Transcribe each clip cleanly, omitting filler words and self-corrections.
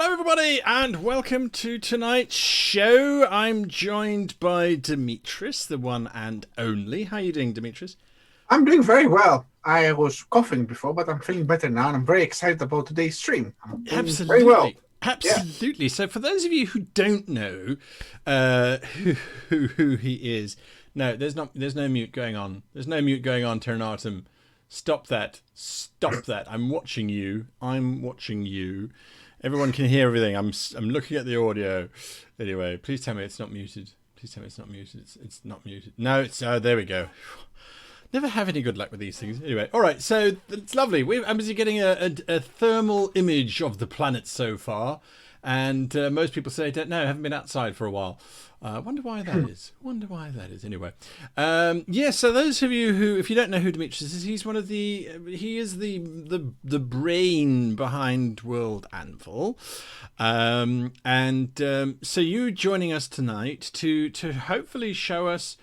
Hello everybody and welcome to tonight's show. I'm joined by Demetrius, the one and only. How are you doing, Demetrius? I'm doing very well. I was coughing before, but I'm feeling better now, and I'm very excited about today's stream. I'm doing very well. Absolutely. Yeah. So for those of you who don't know who he is, no, there's no mute going on. There's no mute going on, Ternatum. Stop that. Stop that. I'm watching you. Everyone can hear everything. I'm looking at the audio. Anyway, please tell me it's not muted. Please tell me it's not muted. It's not muted. No, it's there we go. Never have any good luck with these things. Anyway, all right, so it's lovely. I'm busy getting a thermal image of the planet so far, and most people say, don't know, haven't been outside for a while. Wonder why that is. Anyway, yeah. So those of you who, if you don't know who Demetrius is, he is the brain behind World Anvil, so you joining us tonight to hopefully show us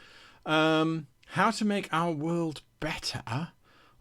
how to make our world better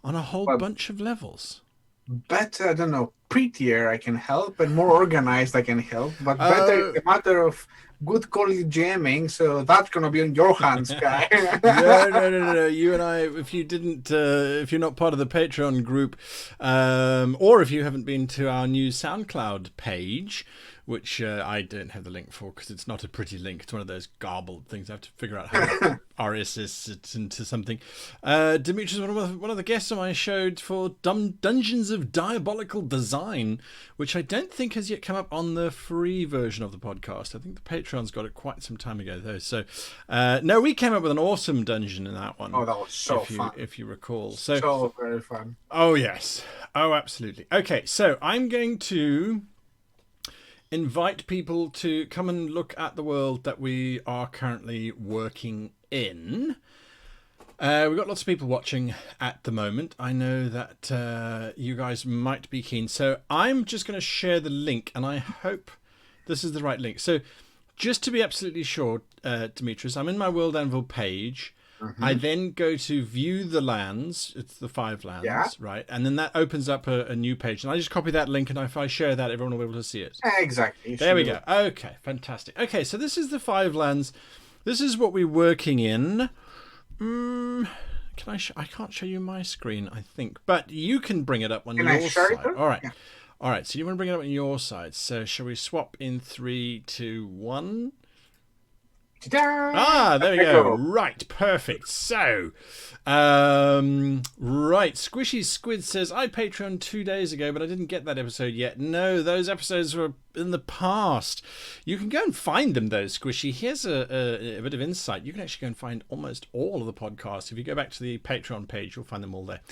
on a whole bunch of levels. Better, I don't know, prettier I can help, and more organized I can help, but better is a matter of good quality jamming, so that's going to be on your hands, guy. No. You and I, if you're not part of the Patreon group, or if you haven't been to our new SoundCloud page, which I don't have the link for because it's not a pretty link. It's one of those garbled things. I have to figure out how to RSS it into something. Demetrius, one of the guests on my show for Dungeons of Diabolical Design, which I don't think has yet come up on the free version of the podcast. I think the Patreon's got it quite some time ago, though. So, no, we came up with an awesome dungeon in that one. Oh, that was so fun. If you recall. So very fun. Oh, yes. Oh, absolutely. Okay, so I'm going to invite people to come and look at the world that we are currently working in. We've got lots of people watching at the moment. I know that you guys might be keen. So I'm just going to share the link, and I hope this is the right link. So just to be absolutely sure, Demetrius, I'm in my World Anvil page. I then go to view the lands. It's the 5 lands, right? And then that opens up a new page. And I just copy that link, and if I share that, everyone will be able to see it. Exactly. There we go. Okay, fantastic. Okay, so this is the 5 lands. This is what we're working in. Can I? I can't show you my screen, I think, but you can bring it up on your side. All right. Yeah. All right. So you want to bring it up on your side. So shall we swap in 3, 2, 1? There we go. Right, perfect. So, right, Squishy Squid says, I Patreon 2 days ago, but I didn't get that episode yet. No, those episodes were in the past. You can go and find them, though, Squishy. Here's a bit of insight. You can actually go and find almost all of the podcasts. If you go back to the Patreon page, you'll find them all there.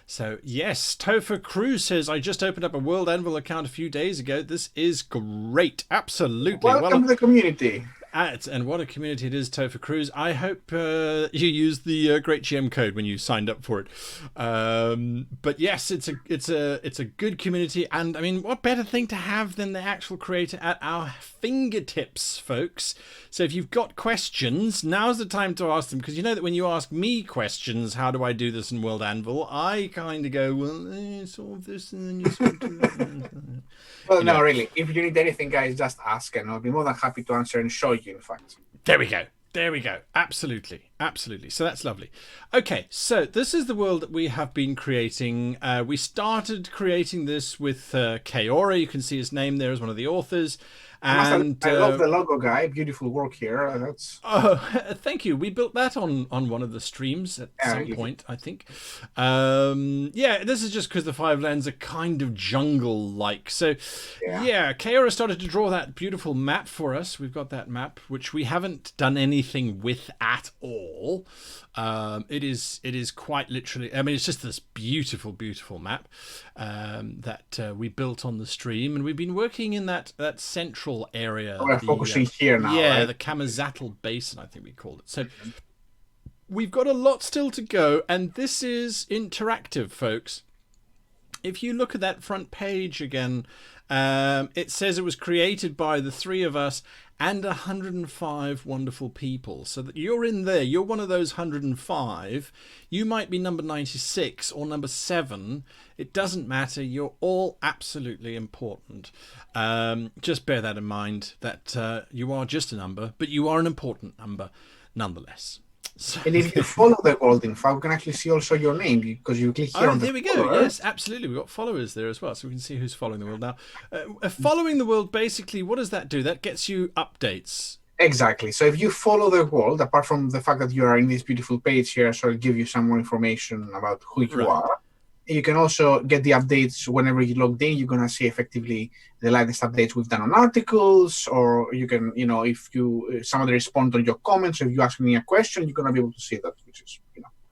So, yes, Topher Cruz says, I just opened up a World Anvil account a few days ago. This is great. Absolutely. Welcome to the community. And what a community it is, Topher Cruz. I hope you used the Great GM code when you signed up for it. But yes, it's a good community, and I mean, what better thing to have than the actual creator at our fingertips, folks? So if you've got questions, now's the time to ask them, because you know that when you ask me questions, how do I do this in World Anvil? I kind of go, well, solve this, and then you solve that. Well, no, really. If you need anything, guys, just ask, and I'll be more than happy to answer and show you, in fact. There we go. Absolutely. So that's lovely. Okay, so this is the world that we have been creating. We started creating this with Kaora. You can see his name there as one of the authors. And I love the logo, guy. Beautiful work here. That's. Oh, thank you. We built that on one of the streams at some point, I think. This is just because the 5 lands are kind of jungle-like. So, Kaora started to draw that beautiful map for us. We've got that map, which we haven't done anything with at all. It is quite literally. I mean, it's just this beautiful, beautiful map that we built on the stream, and we've been working in that central area. We're focusing here now. Yeah, right? The Kamazatl Basin, I think we called it. So we've got a lot still to go, and this is interactive, folks. If you look at that front page again, it says it was created by the 3 of us and 105 wonderful people. So that you're in there, you're one of those 105. You might be number 96 or number 7. It doesn't matter. You're all absolutely important. Just bear that in mind, that you are just a number, but you are an important number nonetheless. So, And if you follow the world, in fact, we can actually see also your name because you click here on there we go. Yes, absolutely. We've got followers there as well, so we can see who's following the world now. Following the world, basically, what does that do? That gets you updates. Exactly. So if you follow the world, apart from the fact that you are in this beautiful page here, so I'll give you some more information about who you are. You can also get the updates whenever you logged in. You're going to see effectively the latest updates we've done on articles, or you can, if somebody respond on your comments, or if you ask me a question, you're going to be able to see that, which is,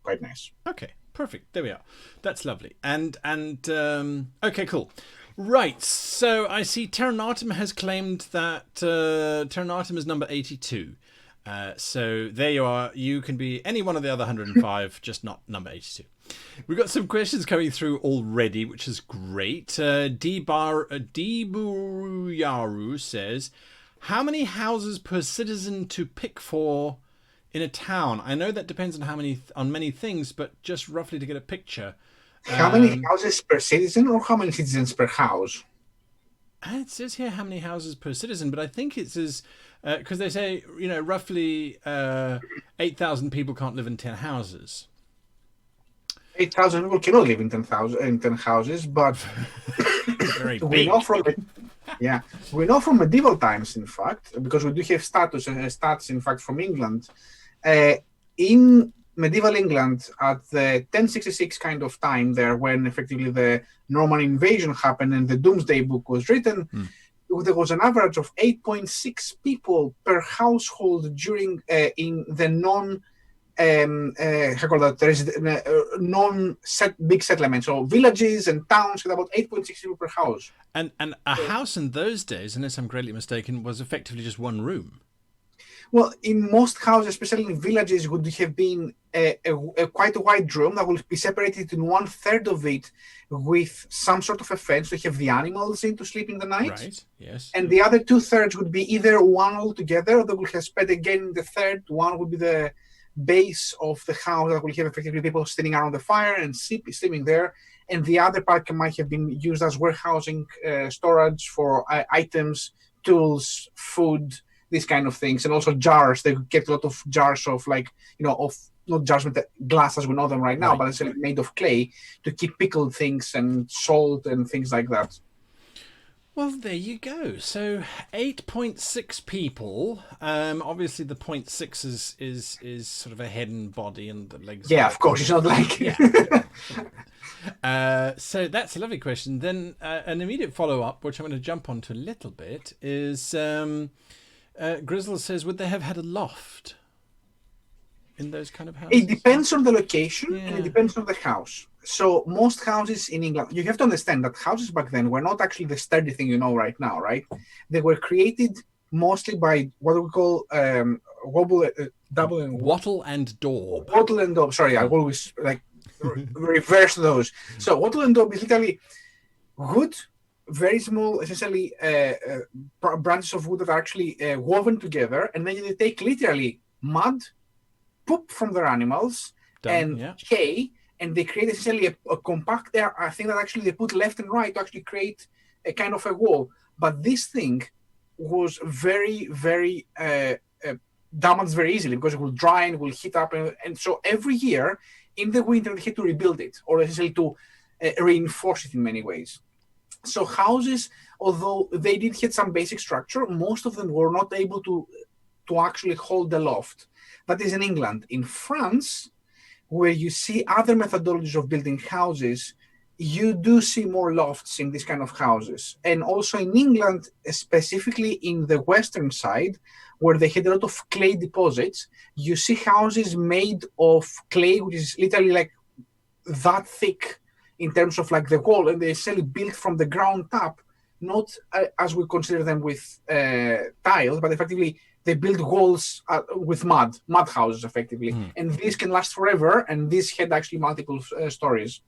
quite nice. Okay, perfect. There we are. That's lovely. And okay, cool. Right. So I see Terranatum has claimed that Terranatum is number 82. So there you are. You can be any one of the other 105, just not number 82. We've got some questions coming through already, which is great. Dibuyaru says, how many houses per citizen to pick for in a town? I know that depends on many things, but just roughly to get a picture. How many houses per citizen, or how many citizens per house? It says here how many houses per citizen, but I think it says, because they say, roughly 8,000 people can't live in 10 houses. 8,000 people cannot live in 10 houses, but Very we big. know from medieval times, in fact, because we do have stats, in fact, from England. In medieval England, at the 1066 kind of time there, when effectively the Norman invasion happened and the Doomsday Book was written, there was an average of 8.6 people per household during in the big settlements, so villages and towns had about 8.6 people per house. And a house in those days, unless I'm greatly mistaken, was effectively just one room. Well, in most houses, especially in villages, would have been quite a wide room that will be separated in 1/3 of it with some sort of a fence to have the animals in to sleep in the night. Right, yes. And the other 2/3 would be either one altogether, or they will have spread again the third. One would be the base of the house that will have effectively people standing around the fire and sleeping there. And the other part might have been used as warehousing, storage for items, tools, food, these kind of things, and also jars. They get a lot of jars of of not jars with the glass as we know them right now, but it's made of clay to keep pickled things and salt and things like that. Well, there you go. So 8.6 people. Obviously, the 0.6 is sort of a head and body, and the legs. Yeah, of course. It's not like. So that's a lovely question. Then an immediate follow-up, which I'm going to jump onto a little bit, is Grizzle says, would they have had a loft in those kind of houses? It depends on the location and it depends on the house. So most houses in England, you have to understand that houses back then were not actually the sturdy thing you know right now, right? They were created mostly by what we call wattle and daub. Wattle and daub. Sorry, I always reverse those. So wattle and daub is literally wood, very small, essentially branches of wood that are actually woven together, and then they take literally mud, poop from their animals, hay, and they create essentially a compact thing that actually they put left and right to actually create a kind of a wall. But this thing was very, very damaged very easily because it will dry and will heat up. And so every year in the winter, they had to rebuild it or essentially to reinforce it in many ways. So houses, although they did hit some basic structure, most of them were not able to actually hold the loft. That is in England. In France, where you see other methodologies of building houses, you do see more lofts in these kind of houses. And also in England, specifically in the western side, where they had a lot of clay deposits, you see houses made of clay, which is literally like that thick in terms of like the wall, and they essentially built from the ground up, not as we consider them with tiles, but effectively they build walls with mud houses effectively. And these can last forever, and this had actually multiple stories.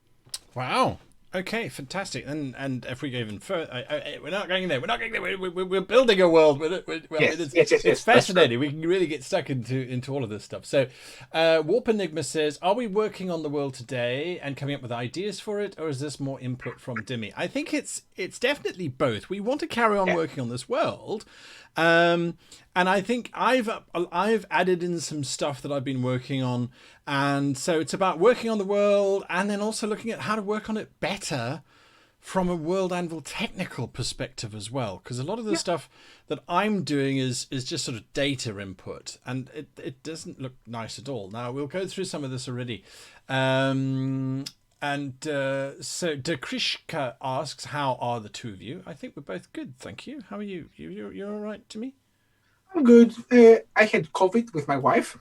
Wow. Okay, fantastic. And if we go even further, we're not going there. We're not going there. We're building a world. Well, Yes, yes, yes, it's yes. That's true. fascinating. We can really get stuck into all of this stuff. So, Warp Enigma says, "Are we working on the world today and coming up with ideas for it, or is this more input from Dimmy?" I think it's definitely both. We want to carry on Yeah. working on this world. And I think I've added in some stuff that I've been working on, and so it's about working on the world and then also looking at how to work on it better from a World Anvil technical perspective as well. Because a lot of the Yeah. stuff that I'm doing is just sort of data input, and it doesn't look nice at all. Now we'll go through some of this already. So Dekrishka asks, "How are the two of you?" I think we're both good, thank you. How are you? You're all right to me? I'm good. I had COVID with my wife,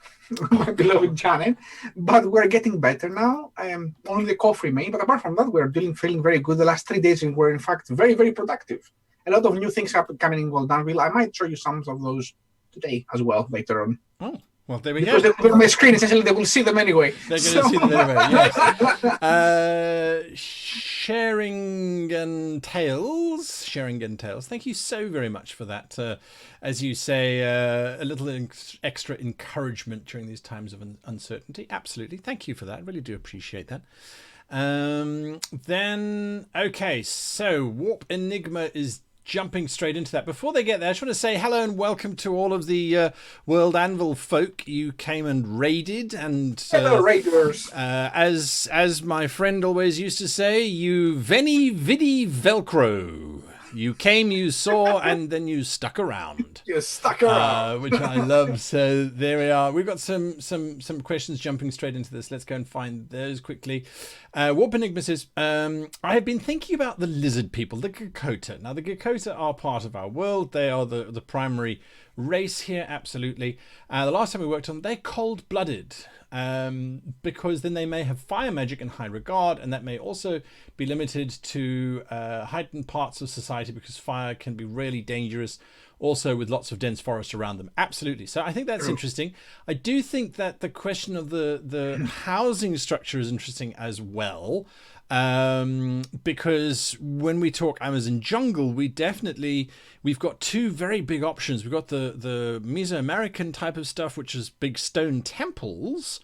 my beloved Janet, but we're getting better now. Only the cough remains, but apart from that, we're feeling very good. The last 3 days were, in fact, very, very productive. A lot of new things happen coming in World Anvil. I might show you some of those today as well later on. Oh, well, there we Because go. they will be on my screen, essentially, they will see them anyway. They're going to see them anyway, yes. Sharing and Tales. Thank you so very much for that. As you say, a little extra encouragement during these times of uncertainty. Absolutely. Thank you for that. I really do appreciate that. Okay, so Warp Enigma is jumping straight into that. Before they get there, I just want to say hello and welcome to all of the World Anvil folk. You came and raided, and Hello, Raiders. as my friend always used to say, you veni vidi velcro. You came, you saw, and then you stuck around. You stuck around. Which I love. So there we are. We've got some questions jumping straight into this. Let's go and find those quickly. Warp Enigma says, I have been thinking about the lizard people, the Gakota. Now, the Gakota are part of our world. They are the primary race here, absolutely. The last time we worked on them, they're cold-blooded. Because then they may have fire magic in high regard, and that may also be limited to heightened parts of society because fire can be really dangerous, also with lots of dense forest around them. Absolutely. So I think that's interesting. I do think that the question of the housing structure is interesting as well. Because when we talk Amazon jungle, we've got two very big options. We've got the Mesoamerican type of stuff, which is big stone temples,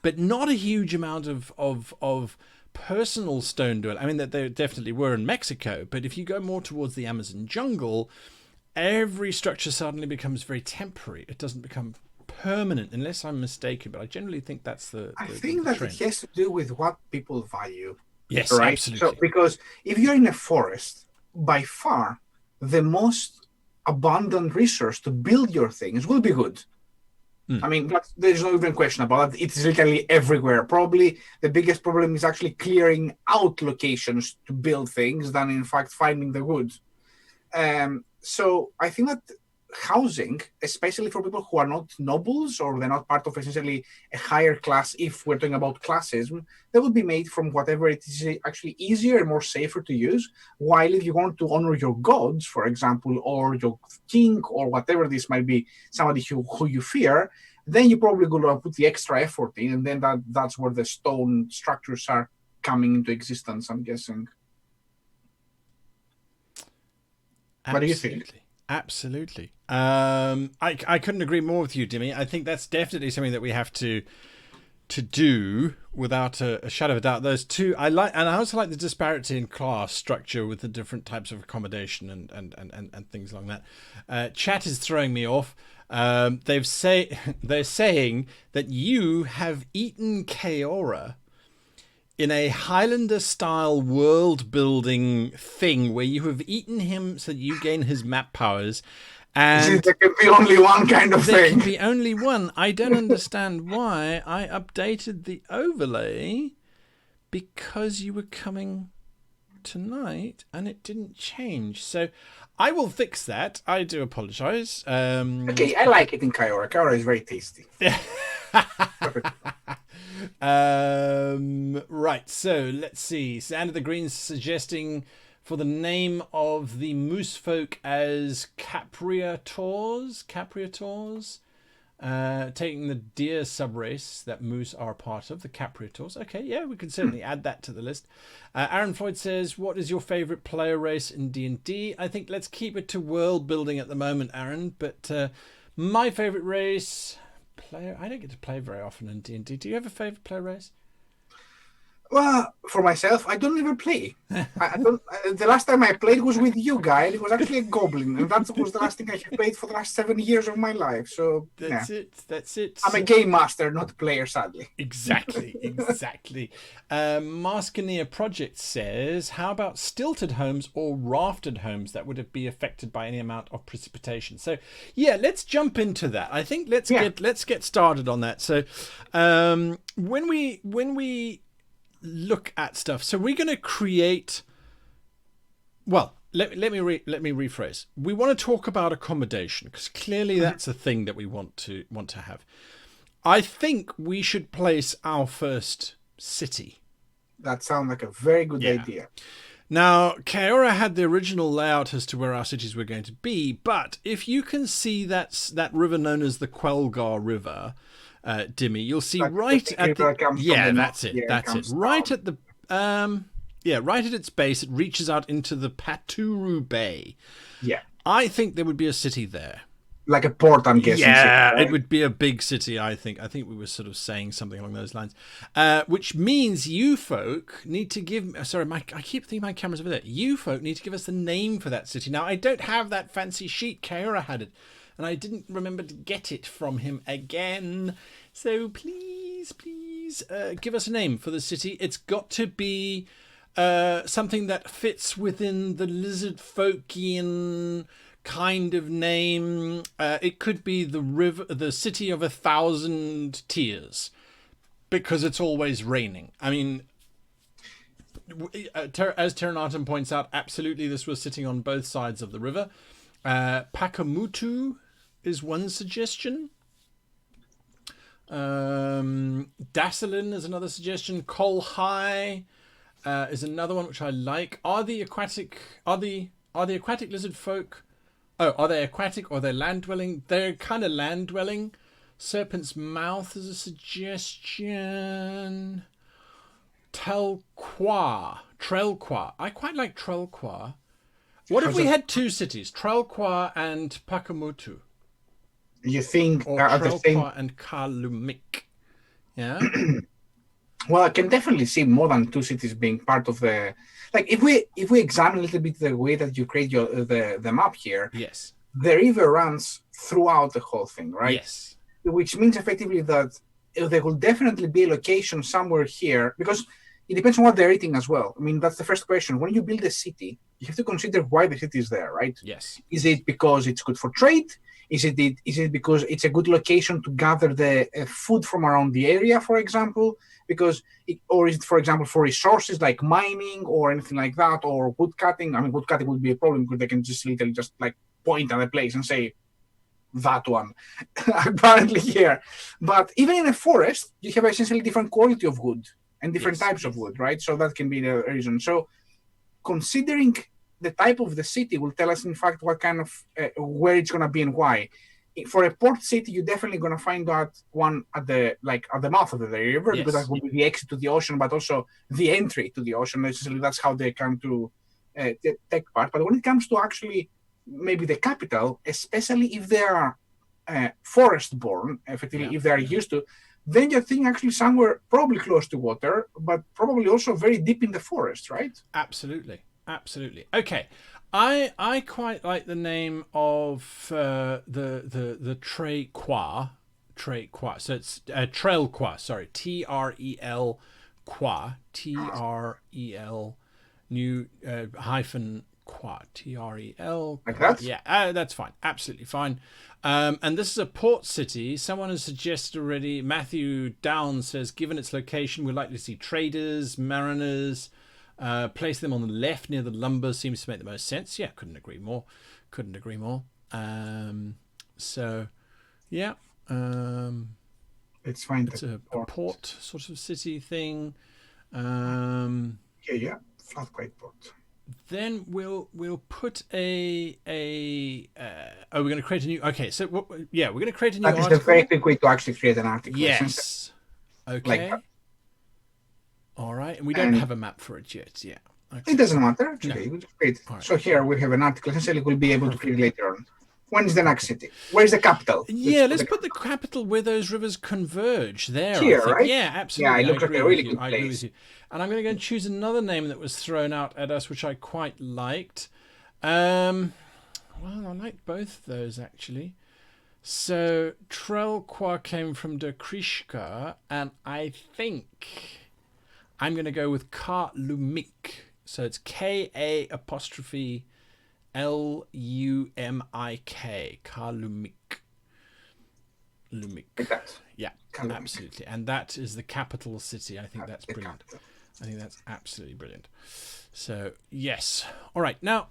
but not a huge amount of personal stone dwelling. I mean, that there definitely were in Mexico, but if you go more towards the Amazon jungle, every structure suddenly becomes very temporary. It doesn't become permanent, unless I'm mistaken, but I generally think that's I think that trend. it has to do with what people value. Yes, Right. absolutely. So, because if you're in a forest, by far the most abundant resource to build your things will be wood. I mean, there's no even question about that. It's literally everywhere. Probably the biggest problem is actually clearing out locations to build things than, in fact, finding the wood. So I think that housing, especially for people who are not nobles or they're not part of essentially a higher class, if we're talking about classism, that would be made from whatever it is actually easier and more safer to use. While if you want to honor your gods, for example, or your king or whatever this might be, somebody who you fear, then you probably going to put the extra effort in, and then that's where the stone structures are coming into existence, I'm guessing. What do you think? Absolutely. I couldn't agree more with you, Dimmy. I think that's definitely something that we have to do without a shadow of a doubt. Those two, I also like the disparity in class structure with the different types of accommodation and things like that. Chat is throwing me off. They're saying that you have eaten Kaora in a Highlander-style world-building thing where you have eaten him so that you gain his map powers. And there can be only one kind of there thing. can be only one. I don't understand why I updated the overlay because you were coming tonight and it didn't change. So I will fix that. I do apologize. Okay, I like it in Kaora. Kaora is very tasty. Right, so let's see. Sand of the Greens suggesting for the name of the moose folk as Capriators. Taking the deer subrace that moose are a part of, the Capriators. Okay, yeah, we can certainly add that to the list. Aaron Floyd says, what is your favourite player race in D&D? I think let's keep it to world building at the moment, Aaron. But my favourite race... Player... I don't get to play very often in D&D. Do you have a favourite player race? Well, for myself, I don't ever play. I don't. The last time I played was with you, guy. It was actually a goblin, and that was the last thing I have played for the last 7 years of my life. So that's it. That's it. I'm a game master, not a player, sadly. Exactly. Mascaneer Project says, how about stilted homes or rafted homes that would be affected by any amount of precipitation? So, yeah, let's jump into that. I think let's get started on that. So, when we look at stuff, so we're going to create, well, let me rephrase. We want to talk about accommodation because clearly that's a thing that we want to have. I think we should place our first city. That sounds like a very good idea. Now, Kaora had the original layout as to where our cities were going to be, but if you can see that river known as the Quelgar River, Dimmy, you'll see right at the that's it. Right at the right at its base, it reaches out into the Paturu Bay. Yeah, I think there would be a city there, like a port. I'm guessing. Yeah, city, right? It would be a big city. I think we were sort of saying something along those lines, which means you folk need to give. Sorry, I keep thinking my camera's over there. You folk need to give us the name for that city. Now, I don't have that fancy sheet. Kaora had it. And I didn't remember to get it from him again. So please, give us a name for the city. It's got to be something that fits within the lizard folkian kind of name. It could be the city of 1,000 tears, because it's always raining. I mean, as Terranatum points out, absolutely this was sitting on both sides of the river. Pakamutu is one suggestion. Dacelin is another suggestion. Kolhai is another one which I like. Are the aquatic lizard folk? Oh, are they aquatic or they're land dwelling? They're kind of land dwelling. Serpent's Mouth is a suggestion. Trelqua. I quite like Trelqua. What if we had two cities, Trelqua and Pakamutu? You think or Trelqua and Kalumik? Yeah. Well, I can definitely see more than two cities being part of the. Like, if we examine a little bit the way that you create the map here, yes, the river runs throughout the whole thing, right? Yes. Which means effectively that there will definitely be a location somewhere here, because it depends on what they're eating as well. I mean, that's the first question. When you build a city, you have to consider why the city is there, right? Yes. Is it because it's good for trade? Is it because it's a good location to gather the food from around the area, for example? Or is it, for example, for resources like mining or anything like that, or wood cutting? I mean, wood cutting would be a problem because they can just literally just like point at a place and say, that one, apparently here. But even in a forest, you have essentially different quality of wood and different types of wood, right? So that can be the reason. So considering the type of the city will tell us, in fact, what kind of, where it's going to be and why. For a port city, you're definitely going to find that one at the mouth of the river, because that will be the exit to the ocean, but also the entry to the ocean. Essentially, that's how they come to take part. But when it comes to actually maybe the capital, especially if they are forest-born, effectively, if they are used to, then you're thinking actually somewhere probably close to water, but probably also very deep in the forest, right? Absolutely. Okay, I quite like the name of the Trelqua. So it's Trelqua. Sorry, Trel Qua. Trel new hyphen Qua. Trel. Like that? Yeah, that's fine. Absolutely fine. And this is a port city. Someone has suggested already. Matthew Downs says, given its location, we're likely to see traders, mariners. Place them on the left near the lumber seems to make the most sense. Yeah, couldn't agree more. So, yeah. It's fine. It's a port sort of city thing. Yeah, flat white port. then we'll put a oh, we're going to create a new. Okay, so yeah, we're going to create a new That is article. the very quick way to actually create an article. Yes. Okay. Like that. All right, and we don't have a map for it yet. Yeah. Okay. It doesn't matter. It's No. okay. We'll just create. All right. So here we have an article. Essentially, we'll be able to create later on. When is the next city? Where's the capital? Yeah, let's put the capital where those rivers converge. There, Here, I think. right? Yeah, absolutely. Yeah, it looks like a really good I agree with place. you. And I'm going to go and choose another name that was thrown out at us, which I quite liked. Well, I like both of those, actually. So, Trelqua came from De Krishka, and I think I'm going to go with Ka Lumik. So it's Ka apostrophe Lumik. Ka Lumik. Lumik. Like that. Yeah, absolutely. And that is the capital city. I think that's brilliant. I think that's absolutely brilliant. So, yes. All right. Now,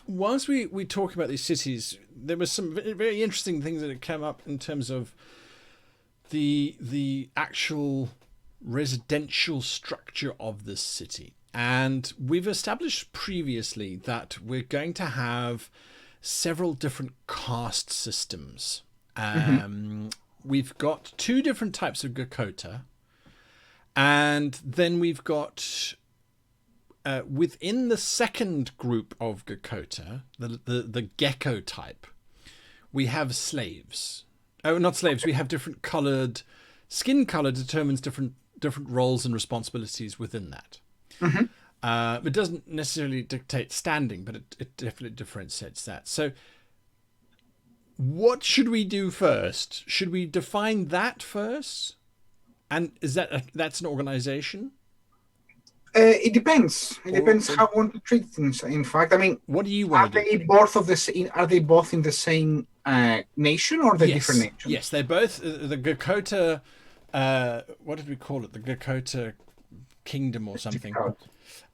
whilst we talk about these cities, there were some very interesting things that had come up in terms of the actual residential structure of this city. And we've established previously that we're going to have several different caste systems. We've got 2 different types of Gakota. And then we've got, within the second group of Gakota, the gecko type, we have slaves. Oh, not slaves. We have different coloured, skin colour determines different roles and responsibilities within that. It doesn't necessarily dictate standing, but it definitely differentiates that. So what should we do first? Should we define that first? And is that's an organization? It depends. It depends how you want to treat things. In fact, I mean, what do you want to do? Are they both in the same nation, or they're different nations? Yes, they're both the Gakota. What did we call it? The Gakota Kingdom or something. You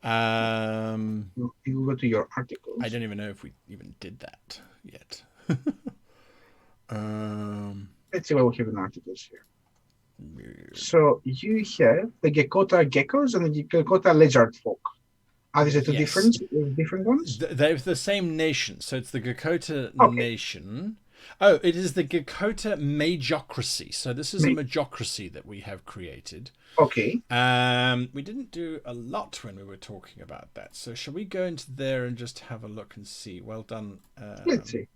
go to your articles. I don't even know if we even did that yet. Let's see what we have in articles here. So you have the Gakota geckos and the Gakota lizard folk. Are these the two different ones? They're the same nation. So it's the Gakota nation. Oh, it is the Gakota majocracy. So this is a majocracy that we have created. Okay. We didn't do a lot when we were talking about that. So shall we go into there and just have a look and see? Well done. Let's see.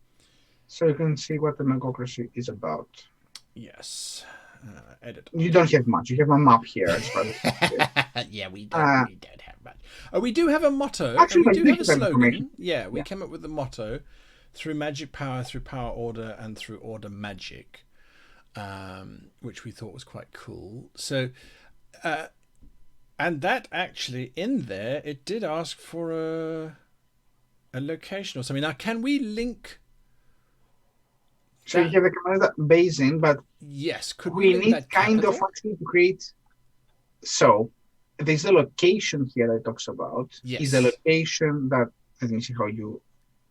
So you can see what the majocracy is about. Yes. Edit. You don't have much. You have a map here. As far as yeah, we don't have much. Oh, we do have a motto. Actually, we do have a slogan. Yeah, we came up with the motto: through magic power, through power order, and through order magic, which we thought was quite cool. So, and that actually in there, it did ask for a location or something. Now, can we link? So you have the Canada basin, but yes, could we link need that kind capital? of actually to create. So there's a location here that talks about. Yes. Is a location that, let me see how you.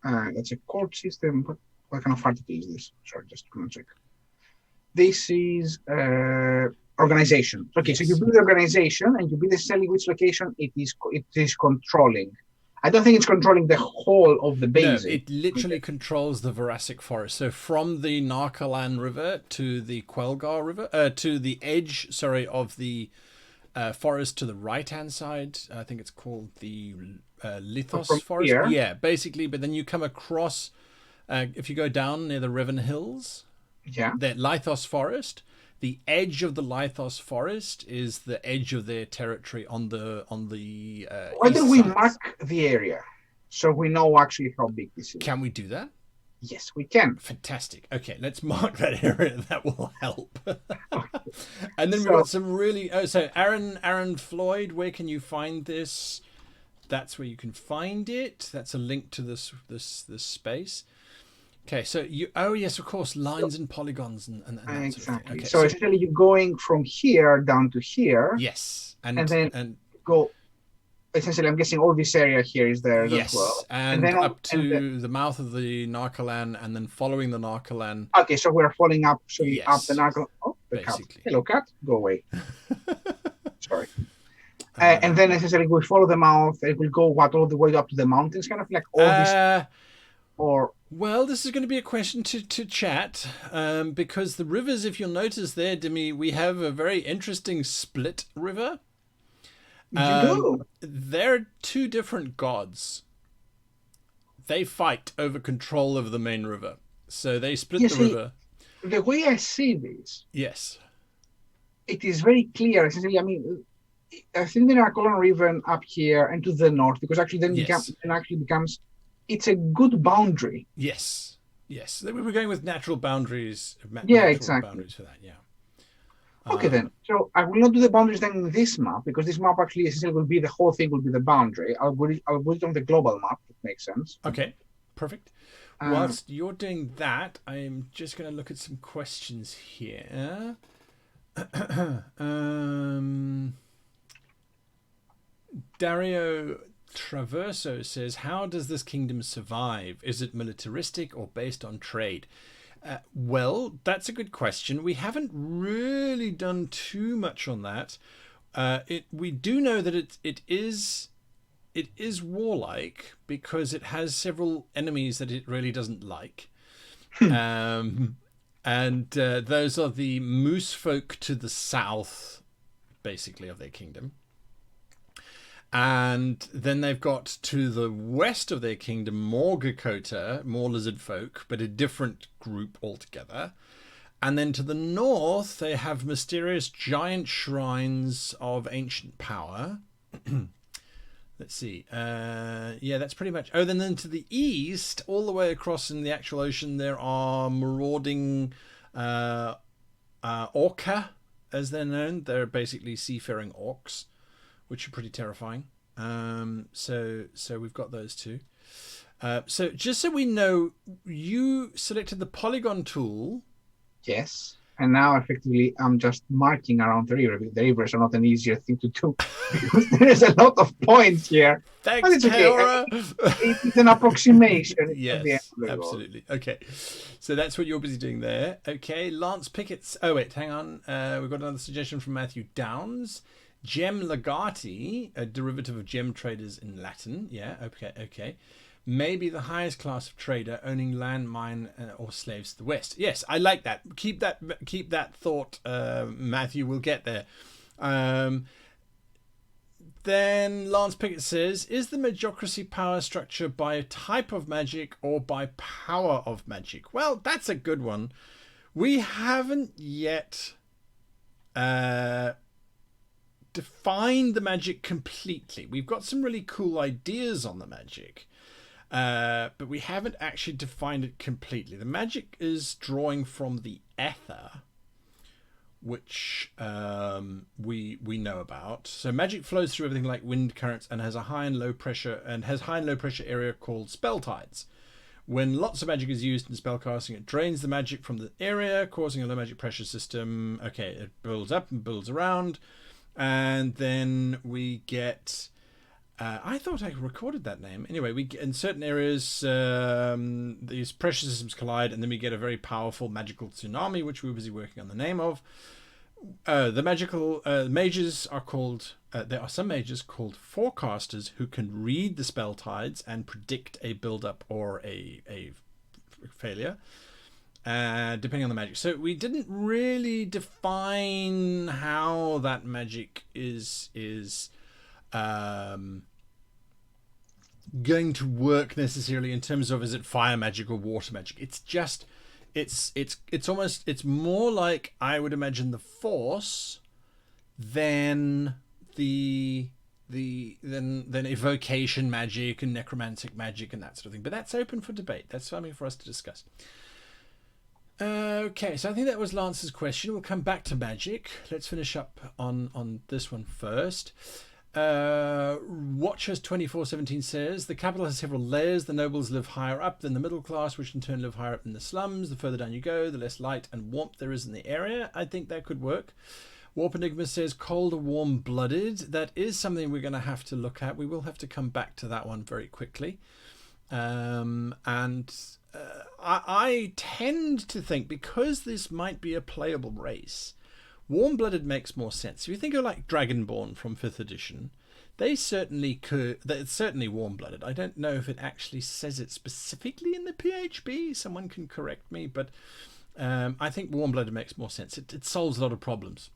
That's a court system. What kind of article is this? Sorry, just going to check. This is organization. Okay, so you build the organization and you build essentially which location it is controlling. I don't think it's controlling the whole of the basin. No, it literally controls the Jurassic Forest. So from the Narcalan River to the Quelgar River, to the edge, of the forest to the right-hand side. I think it's called the Lithos Forest. Here? Yeah, basically. But then you come across, if you go down near the Riven Hills, the Lithos Forest. The edge of the Lithos Forest is the edge of their territory on the Why don't we side. mark the area so we know actually how big this is? Can we do that? Yes, we can. Fantastic. Okay, let's mark that area. That will help. And then we've got some really. Oh, so Aaron Floyd, where can you find this? That's where you can find it. That's a link to this space. Okay, so you. Oh yes, of course, lines and polygons and that exactly. Sort of thing. Okay, so essentially, you're going from here down to here. Yes, and then go. Essentially, I'm guessing all this area here is there as well. And then up to the mouth of the Narcalan, and then following the Narcalan. Okay, so we're following up. So up the Narcalan. Oh, the basically. cat. Hello, cat. Go away. Sorry. And then essentially we follow the mouth. It will go all the way up to the mountains, kind of like all this. Or well, this is going to be a question to chat, because the rivers, if you'll notice there, Demi, we have a very interesting split river. you do. They're two different gods. They fight over control of the main river. So they split the river. The way I see this, yes, it is very clear. Essentially, I mean, I think there are Colon River up here and to the north, because actually then becomes it's a good boundary. Yes. We were going with natural boundaries. Exactly. Boundaries for that. Yeah. Okay, then. So I will not do the boundaries then in this map, because this map actually essentially will be the whole thing will be the boundary. I'll put it on the global map. It makes sense. Okay, perfect. Whilst you're doing that, I'm just going to look at some questions here. Dario Traverso says, how does this kingdom survive? Is it militaristic or based on trade? Well, that's a good question. We haven't really done too much on that. We do know that it is warlike, because it has several enemies that it really doesn't like. And those are the moose folk to the south, basically, of their kingdom. And then they've got to the west of their kingdom more Gakota, more lizard folk, but a different group altogether. And then to the north, they have mysterious giant shrines of ancient power. Let's see. Yeah, that's pretty much. Oh, then to the east, all the way across in the actual ocean, there are marauding orca, as they're known. They're basically seafaring orcs, which are pretty terrifying. So we've got those two. So just so we know, you selected the polygon tool. Yes. And now effectively I'm just marking around the river. The rivers are not an easier thing to do because there is a lot of points here. Thanks, but it's okay. It's an approximation. Yes, absolutely. Okay. So that's what you're busy doing there. Okay. Lance Pickett's. Oh, wait, hang on. We've got another suggestion from Matthew Downs. Gem legati, a derivative of gem traders in Latin. Yeah, okay. Maybe the highest class of trader owning land, mine, or slaves to the west. Yes, I like that. Keep that thought, Matthew. We'll get there. Then Lance Pickett says, is the magocracy power structure by type of magic or by power of magic? Well, that's a good one. We haven't yet defined the magic completely. We've got some really cool ideas on the magic. But we haven't actually defined it completely. The magic is drawing from the ether, which we know about. So magic flows through everything like wind currents and has a high and low pressure area called spell tides. When lots of magic is used in spellcasting, it drains the magic from the area, causing a low magic pressure system. Okay, it builds up and builds around, and then we get. I thought I recorded that name. Anyway, we in certain areas these pressure systems collide, and then we get a very powerful magical tsunami, which we're busy working on the name of. The magical mages are called. There are some mages called forecasters who can read the spell tides and predict a build-up or a failure, depending on the magic. So we didn't really define how that magic is going to work necessarily in terms of, is it fire magic or water magic? It's just it's more like, I would imagine, the Force than than evocation magic and necromantic magic and that sort of thing. But that's open for debate. That's something for us to discuss. Okay, so I think that was Lance's question. We'll come back to magic. Let's finish up on this one first. Watchers 2417 says the capital has several layers. The nobles live higher up than the middle class, which in turn live higher up in the slums. The further down you go, the less light and warmth there is in the area. I think that could work. Warp Enigma says cold or warm blooded. That is something we're going to have to look at. We will have to come back to that one very quickly. I tend to think, because this might be a playable race, Warm-blooded makes more sense. If you think of like Dragonborn from 5th edition, they certainly could. It's certainly warm-blooded. I don't know if it actually says it specifically in the PHB. Someone can correct me, but I think warm-blooded makes more sense. It solves a lot of problems.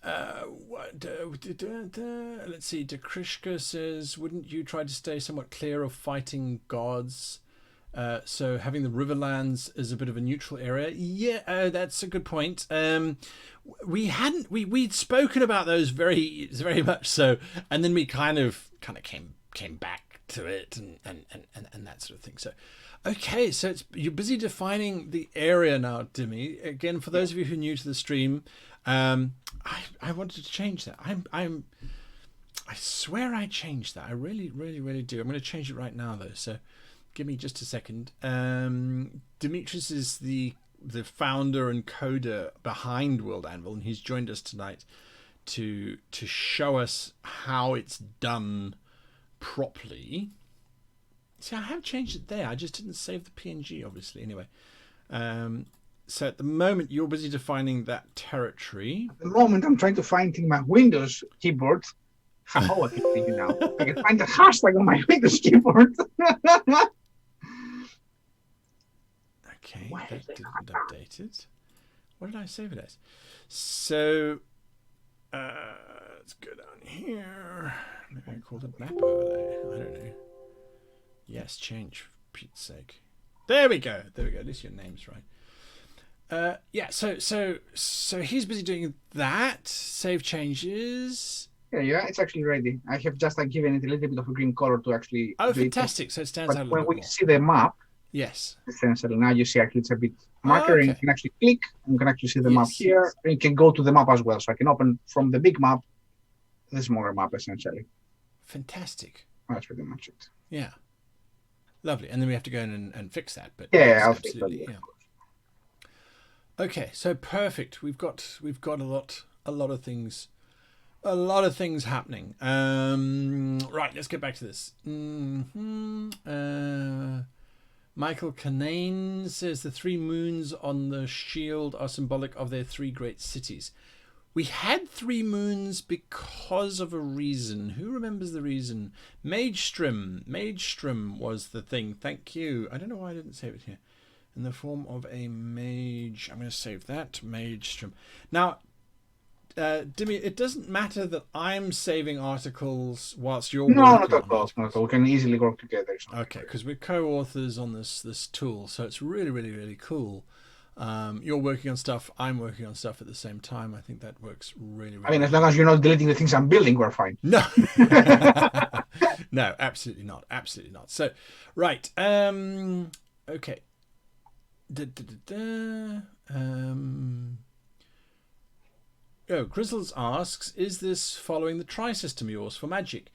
Let's see. Dekrishka says, "Wouldn't you try to stay somewhat clear of fighting gods? So having the Riverlands as a bit of a neutral area." Yeah, that's a good point. We'd spoken about those very much so, and then we kind of came back to it and that sort of thing. So, okay, so you're busy defining the area now, Dimmy. Again, for those of you who are new to the stream, I wanted to change that. I swear I changed that. I really do. I'm going to change it right now though. So. Give me just a second. Dimitris is the founder and coder behind World Anvil, and he's joined us tonight to show us how it's done properly. See, I have changed it there. I just didn't save the PNG, obviously. Anyway, so at the moment you're busy defining that territory. At the moment, I'm trying to find in my Windows keyboard. How I can see you now? I can find the hashtag on my Windows keyboard. Okay, that didn't update it. What did I save it as? So, let's go down here. Maybe I called it map overlay. I don't know. Yes, change for Pete's sake. There we go. At least your name's right. Yeah. So he's busy doing that. Save changes. Yeah, it's actually ready. I have just given it a little bit of a green color to actually. Oh, fantastic! So it stands out a little bit more. When we see the map. Yes. Essentially, now you see actually it's a bit marker, and you can actually click, and you can actually see the map here. And you can go to the map as well. So I can open from the big map, the smaller map, essentially. Fantastic. That's pretty much it. Yeah. Lovely. And then we have to go in and fix that. But yeah, I'll fix that. Yeah. Okay, so perfect. We've got a lot of things. A lot of things happening. Right, let's get back to this. Michael Canane says the 3 moons on the shield are symbolic of their 3 great cities. We had 3 moons because of a reason. Who remembers the reason? Magestrim was the thing. Thank you. I don't know why I didn't save it here. In the form of a mage. I'm going to save that. Magestrim. Now, Dimmy, it doesn't matter that I'm saving articles whilst you're working not at all. Not at all. We can easily work together. Okay, because we're co-authors on this tool, so it's really cool. You're working on stuff, I'm working on stuff at the same time. I think that works really I mean, as long as you're not deleting the things I'm building, we're fine. No. No, absolutely not. So, right. Okay. Grizzles asks, is this following the tri-system yours for magic?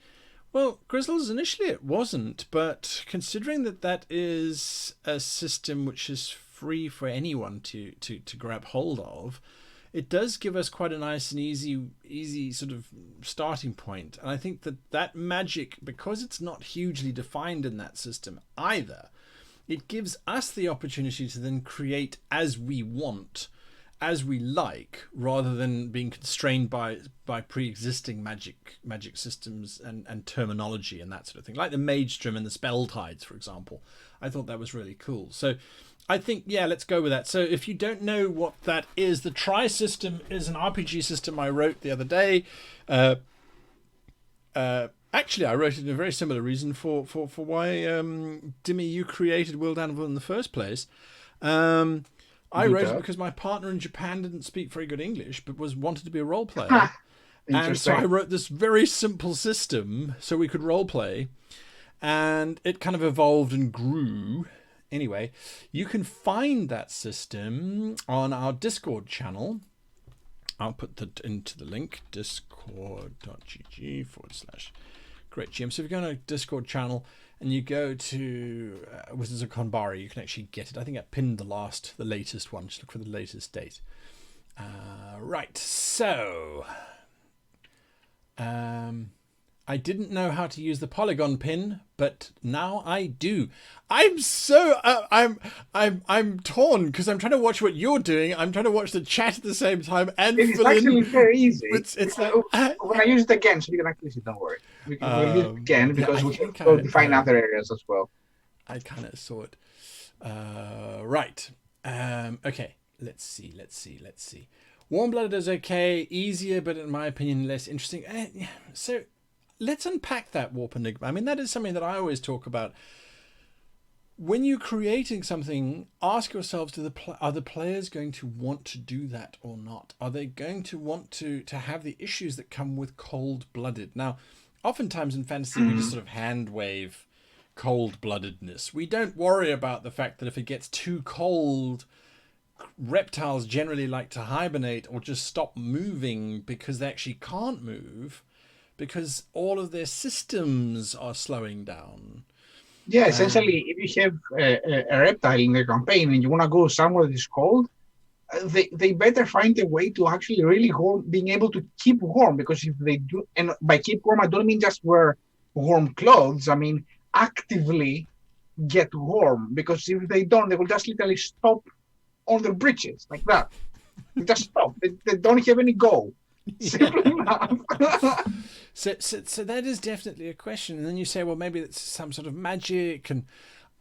Well, Grizzles, initially it wasn't, but considering that is a system which is free for anyone to grab hold of, it does give us quite a nice and easy sort of starting point. And I think that magic, because it's not hugely defined in that system either, it gives us the opportunity to then create as we want, as we like, rather than being constrained by pre-existing magic systems and terminology and that sort of thing, like the Magestrim and the Spell Tides, for example. I thought that was really cool. So I think, yeah, let's go with that. So if you don't know what that is, the Tri system is an RPG system I wrote the other day. Actually, I wrote it in a very similar reason for why, Dimmy, you created World Anvil in the first place. I wrote it because my partner in Japan didn't speak very good English, but wanted to be a role player. And so I wrote this very simple system so we could role play. And it kind of evolved and grew. Anyway, you can find that system on our Discord channel. I'll put that into the link, discord.gg/GreatGM. So if you go on our Discord channel and you go to Wizards of Konbari, you can actually get it. I think I pinned the latest one. Just look for the latest date. Right, so I didn't know how to use the polygon pin, but now I do. I'm so I'm torn because I'm trying to watch what you're doing. I'm trying to watch the chat at the same time and It is fill actually in. very easy. It's like when I use it again, so you can actually see. Don't worry, we'll use it again yeah, because I we can think go define other areas as well. I kind of saw it. Right. Okay. Let's see. Warm-blooded is okay, easier, but in my opinion, less interesting. So let's unpack that warp enigma. I mean, that is something that I always talk about. When you're creating something, ask yourselves: are the players going to want to do that or not? Are they going to want to have the issues that come with cold-blooded? Now, oftentimes in fantasy, we just sort of hand wave cold-bloodedness. We don't worry about the fact that if it gets too cold, reptiles generally like to hibernate or just stop moving because they actually can't move because all of their systems are slowing down. Yeah, essentially, if you have a reptile in the campaign and you want to go somewhere that is cold, they better find a way to actually really being able to keep warm, because if they do, and by keep warm, I don't mean just wear warm clothes, I mean actively get warm, because if they don't, they will just literally stop on their bridges like that. They just stop. They don't have any go. Simple enough. So that is definitely a question. And then you say, well, maybe it's some sort of magic, and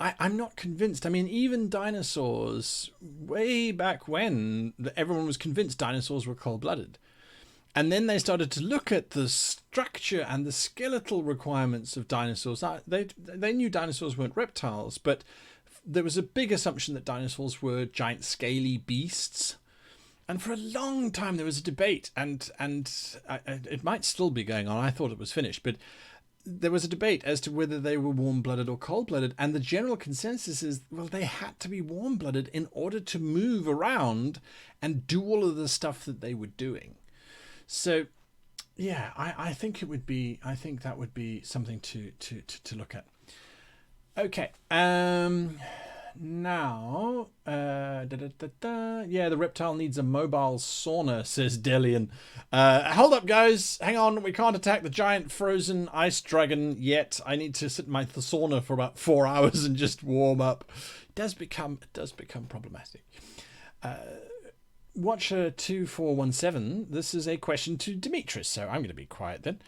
I'm not convinced. I mean, even dinosaurs, way back when, everyone was convinced dinosaurs were cold-blooded. And then they started to look at the structure and the skeletal requirements of dinosaurs. They knew dinosaurs weren't reptiles, but there was a big assumption that dinosaurs were giant scaly beasts. And for a long time there was a debate, and it might still be going on. I thought it was finished, but there was a debate as to whether they were warm-blooded or cold-blooded, and the general consensus is, well, they had to be warm-blooded in order to move around and do all of the stuff that they were doing. So, yeah, I think that would be something to look at. Okay. Now, yeah, the reptile needs a mobile sauna, says Delian. Hold up, guys. Hang on. We can't attack the giant frozen ice dragon yet. I need to sit in my sauna for about 4 hours and just warm up. It does become problematic. Watcher 2417. This is a question to Dimitris, so I'm going to be quiet then.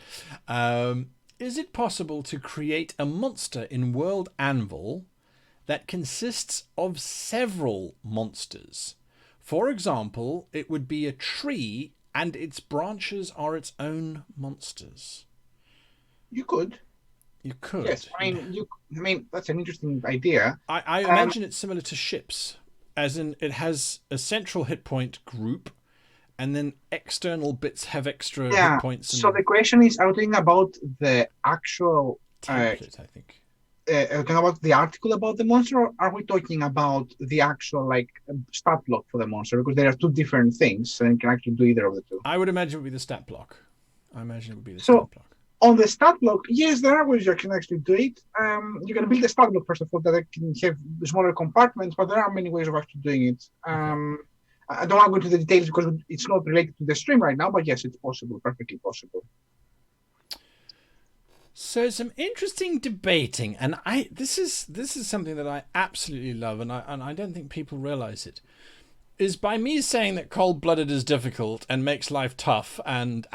Is it possible to create a monster in World Anvil that consists of several monsters? For example, it would be a tree and its branches are its own monsters. You could. Yes, I mean that's an interesting idea. I imagine it's similar to ships, as in it has a central hit point group, and then external bits have extra hit points. So the question is, are we talking about the actual template? I think. Talking about the article about the monster, or are we talking about the actual stat block for the monster? Because there are two different things, and you can actually do either of the two. I would imagine it would be the stat block. Stat block. On the stat block, yes, there are ways you can actually do it. You can build a stat block, first of all, that can have smaller compartments, but there are many ways of actually doing it. Okay. I don't want to go into the details because it's not related to the stream right now, but yes, it's possible, perfectly possible. So some interesting debating, and this is something that I absolutely love, and I don't think people realize it, is by me saying that cold-blooded is difficult and makes life tough, and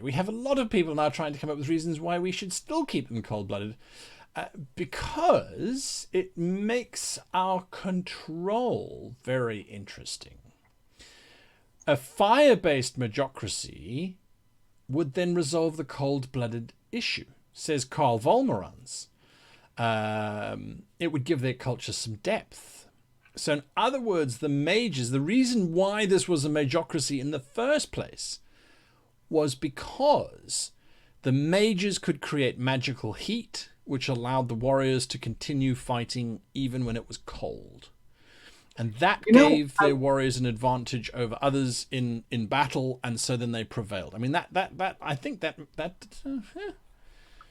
we have a lot of people now trying to come up with reasons why we should still keep them cold-blooded, because it makes our control very interesting. A fire-based magocracy would then resolve the cold-blooded issue, says Carl Volmerans. It would give their culture some depth. So in other words, the mages, the reason why this was a magocracy in the first place was because the mages could create magical heat, which allowed the warriors to continue fighting even when it was cold. And that gave their warriors an advantage over others in battle, and so then they prevailed. I mean, I think that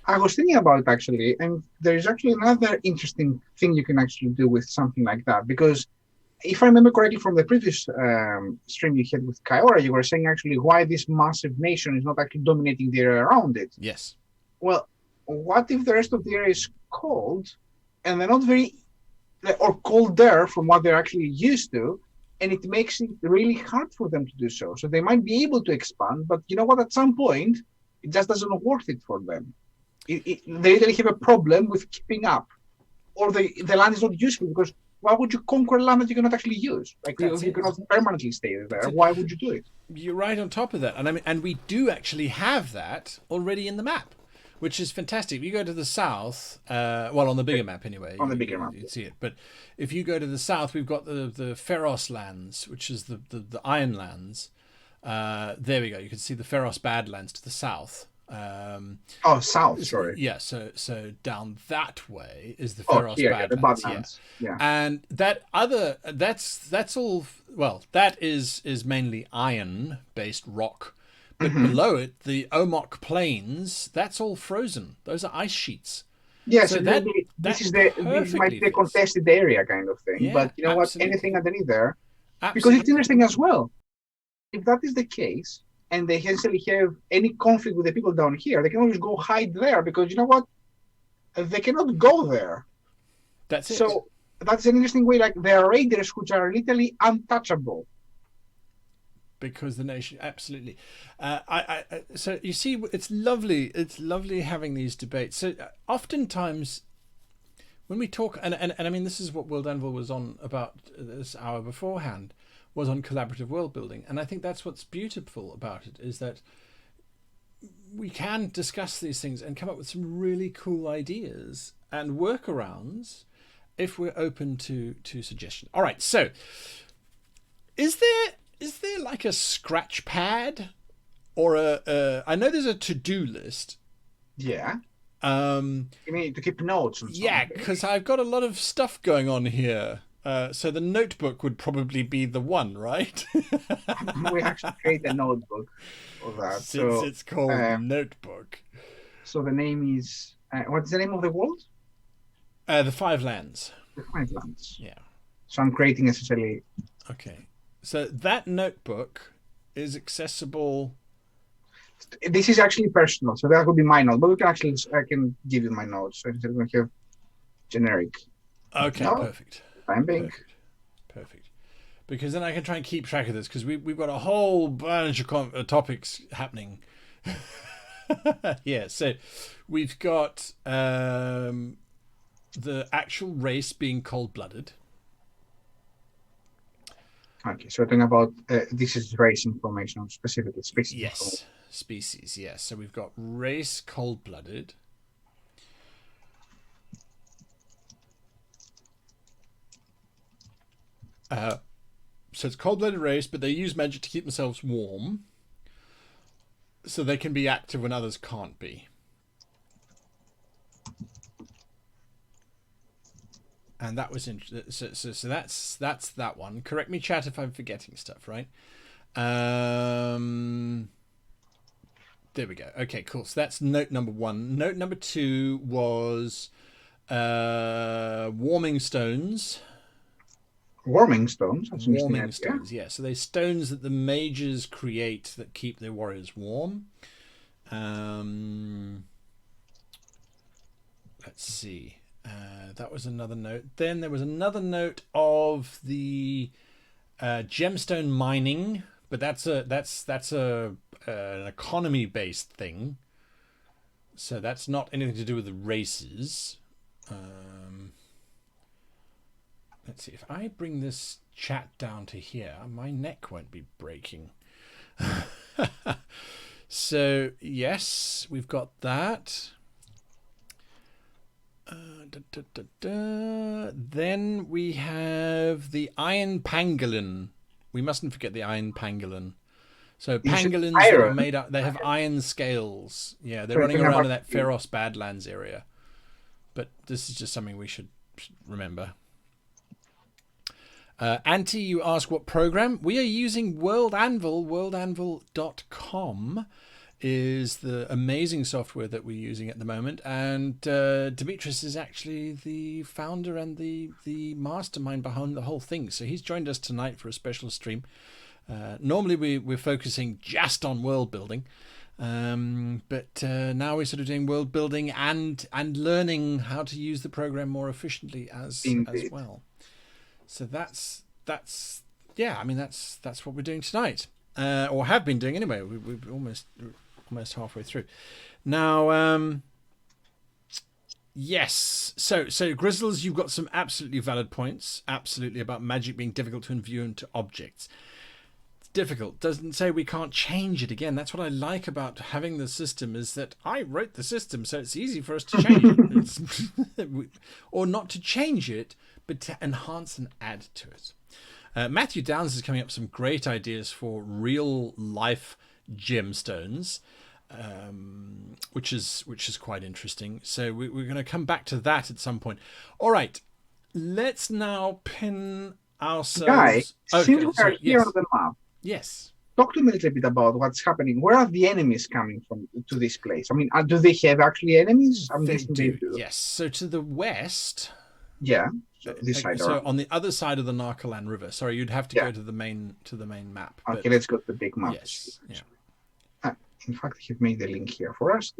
I was thinking about it actually, and there's actually another interesting thing you can actually do with something like that. Because if I remember correctly from the previous stream you had with Kaiora, you were saying actually why this massive nation is not actually dominating the area around it. Yes. well, what if the rest of the area is cold, and they're not very, or colder from what they're actually used to, and it makes it really hard for them to do so. So they might be able to expand, but you know what? At some point, it just doesn't worth it for them. They really have a problem with keeping up, or the land is not useful because why would you conquer land that you cannot actually use? Like you cannot permanently stay there. Why would you do it? You're right on top of that, and I mean, and we do actually have that already in the map, which is fantastic. If you go to the south, well, on the bigger map anyway, on the bigger map, you'd see it. But if you go to the south, we've got the Pharos lands, which is the Iron lands. There we go. You can see the Pharos Badlands to the south. South. Sorry. Yeah. So down that way is the Pharos Badlands. Yeah. And that's all. Well, that is mainly iron-based rock. But below it, the Omok Plains, that's all frozen. Those are ice sheets. Yeah, so this might be a contested area kind of thing. Yeah, but you know what? Anything underneath there, because it's interesting as well. If that is the case, and they essentially have any conflict with the people down here, they can always go hide there because you know what? They cannot go there. That's it. So that's an interesting way. Like there are raiders which are literally untouchable. Because the nation, absolutely. So you see, it's lovely. It's lovely having these debates. So oftentimes, when we talk, and I mean, this is what World Anvil was on about this hour beforehand, was on collaborative world building, and I think that's what's beautiful about it is that we can discuss these things and come up with some really cool ideas and workarounds if we're open to suggestion. All right, so is there like a scratch pad or I know there's a to-do list. Yeah. You mean to keep notes and yeah, because I've got a lot of stuff going on here. So the notebook would probably be the one, right? We actually create a notebook for that. Since it's called Notebook. So the name is what's the name of the world? The Five Lands. The Five Lands. Yeah. So I'm creating essentially. Okay. So that notebook is accessible. This is actually personal, so that would be my note. But I can give you my notes. So instead we have generic. Okay, perfect. I'm being perfect. Because then I can try and keep track of this because we've got a whole bunch of topics happening. Yeah. So we've got the actual race being cold-blooded. Okay, so we're talking about this is race information, specifically species. Yes, species. Yes. So we've got race cold-blooded. So it's cold-blooded race, but they use magic to keep themselves warm, so they can be active when others can't be. And that was interesting. So that's that one. Correct me, chat, if I'm forgetting stuff, right? There we go. Okay, cool. So that's note number one. Note number two was warming stones. Warming stones? Warming stones, yeah. So they're stones that the mages create that keep their warriors warm. Let's see. That was another note. Then there was another note of the gemstone mining, but that's an economy based thing. So that's not anything to do with the races. Let's see, if I bring this chat down to here, my neck won't be breaking. So yes, we've got that. Then we have the iron pangolin. We mustn't forget the iron pangolin. So pangolins are made up. They have iron scales. Yeah, they're running around in that Pharos Badlands area. But this is just something we should remember. Anti, you ask what program? We are using World Anvil. WorldAnvil.com is the amazing software that we're using at the moment, and Dimitris is actually the founder and the mastermind behind the whole thing. So he's joined us tonight for a special stream. Normally we're focusing just on world building, But now we're sort of doing world building and learning how to use the program more efficiently as Indeed. well. So that's yeah. I mean that's what we're doing tonight, or have been doing anyway. We're almost halfway through now. Yes. So Grizzles, you've got some absolutely valid points. Absolutely about magic being difficult to imbue into objects. It's difficult. Doesn't say we can't change it again. That's what I like about having the system is that I wrote the system, so it's easy for us to change it. Or not to change it, but to enhance and add to it. Matthew Downs is coming up with some great ideas for real life gemstones. Which is quite interesting. So we're going to come back to that at some point. All right, let's now pin ourselves. Guy, Okay, since we are sorry, here yes. on the map, Yes. talk to me a little bit about what's happening. Where are the enemies coming from to this place? I mean, do they have actually enemies? I'm They guessing do. they do. Yes. So to the west. Yeah. So this side. So around. on the other side of the Narcolan River. Sorry, you'd have to go to the main map. Okay, but, let's go to the big map. Yes. Yeah. In fact, I have made the link here for us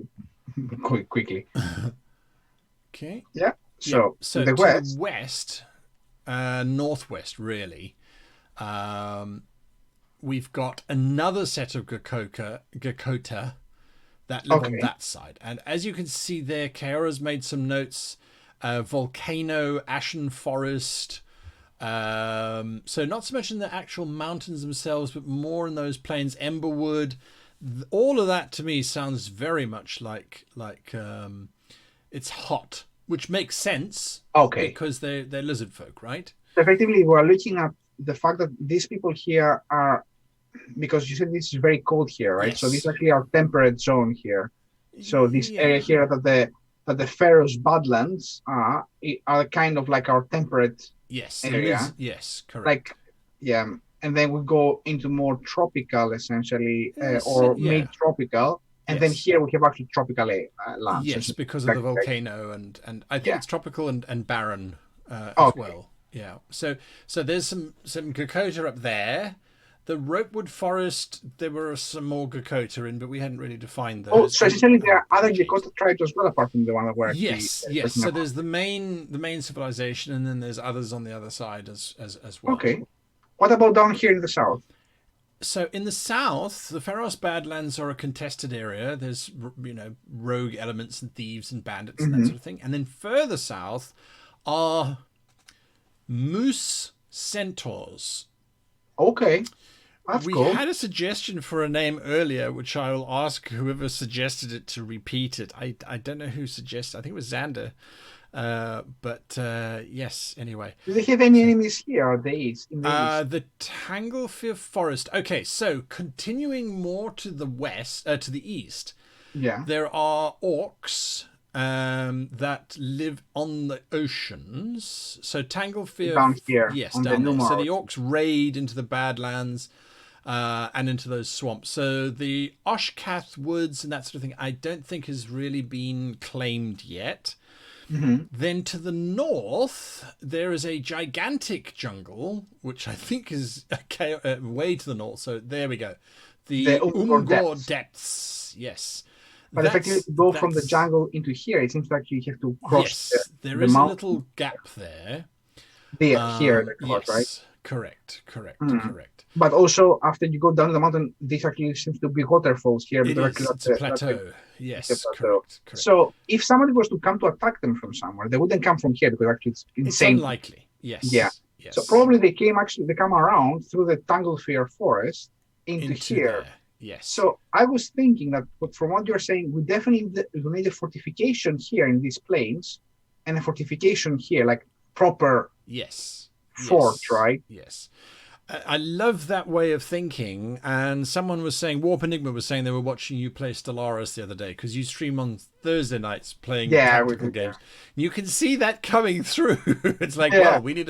quickly. Okay. Yeah. So, to the west, northwest, really, we've got another set of Gakota that live on that side. And as you can see there, Kaora's made some notes. Volcano, Ashen Forest. So not so much in the actual mountains themselves, but more in those plains. Emberwood. All of that to me sounds very much like it's hot, which makes sense. Okay. Because they're lizard folk, right? Effectively, we're looking at the fact that these people here are, because you said this is very cold here, right? Yes. So this is actually our temperate zone here. So this area here that the Pharaoh's Badlands are kind of like our temperate area. Yes, correct. Like, yeah. And then we go into more tropical, essentially, or mid-tropical. And then here we have actually tropical lands. Yes, because of the volcano. And I think it's tropical and barren as well. Yeah. So there's some Gakota up there. The Ropewood Forest, there were some more Gakota in, but we hadn't really defined those. Oh, so essentially there are other Gakota tribes as well, apart from the one that we're Yes. So there's the main civilization, and then there's others on the other side as well. Okay. What about down here in the south? So in the south, the Pharos Badlands are a contested area. There's rogue elements and thieves and bandits and that sort of thing. And then further south are moose centaurs. Okay. That's cool. We had a suggestion for a name earlier, which I will ask whoever suggested it to repeat it. I don't know who suggested. I think it was Xander. But yes, anyway. Do they have any enemies here? Are they in the Tanglefear Forest. Okay, so continuing more to the west, to the east, there are orcs that live on the oceans. So Tanglefear down here, yes, down there. So the orcs raid into the Badlands and into those swamps. So the Oshkath Woods and that sort of thing, I don't think has really been claimed yet. Then to the north, there is a gigantic jungle, which I think is way to the north. So there we go. The Umgor depths. Yes. But effectively, to go from the jungle into here, it seems like you have to cross there is a little gap there. Here, right? Correct. But also, after you go down the mountain, this actually seems to be waterfalls here. It's a plateau. Yes, correct. So, if somebody was to come to attack them from somewhere, they wouldn't come from here because actually it's insane. It's unlikely. Yes. Yeah. Yes. So probably they come around through the Tanglefear Forest into here. There. Yes. So I was thinking that from what you're saying, we definitely need a fortification here in these plains, and a fortification here, like proper fort, right? Yes. I love that way of thinking. And someone was saying, Warp Enigma was saying they were watching you play Stellaris the other day because you stream on Thursday nights playing tactical games. You can see that coming through. It's like, well, we need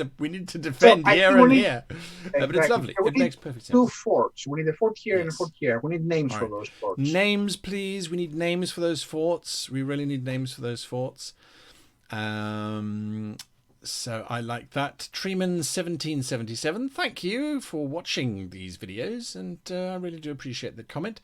to defend here and here. Exactly. But it's lovely. It makes perfect sense. 2 forts. We need a fort here and a fort here. We need names for those forts. Names, please. We need names for those forts. We really need names for those forts. So I like that. Treeman1777, thank you for watching these videos, and I really do appreciate the comment.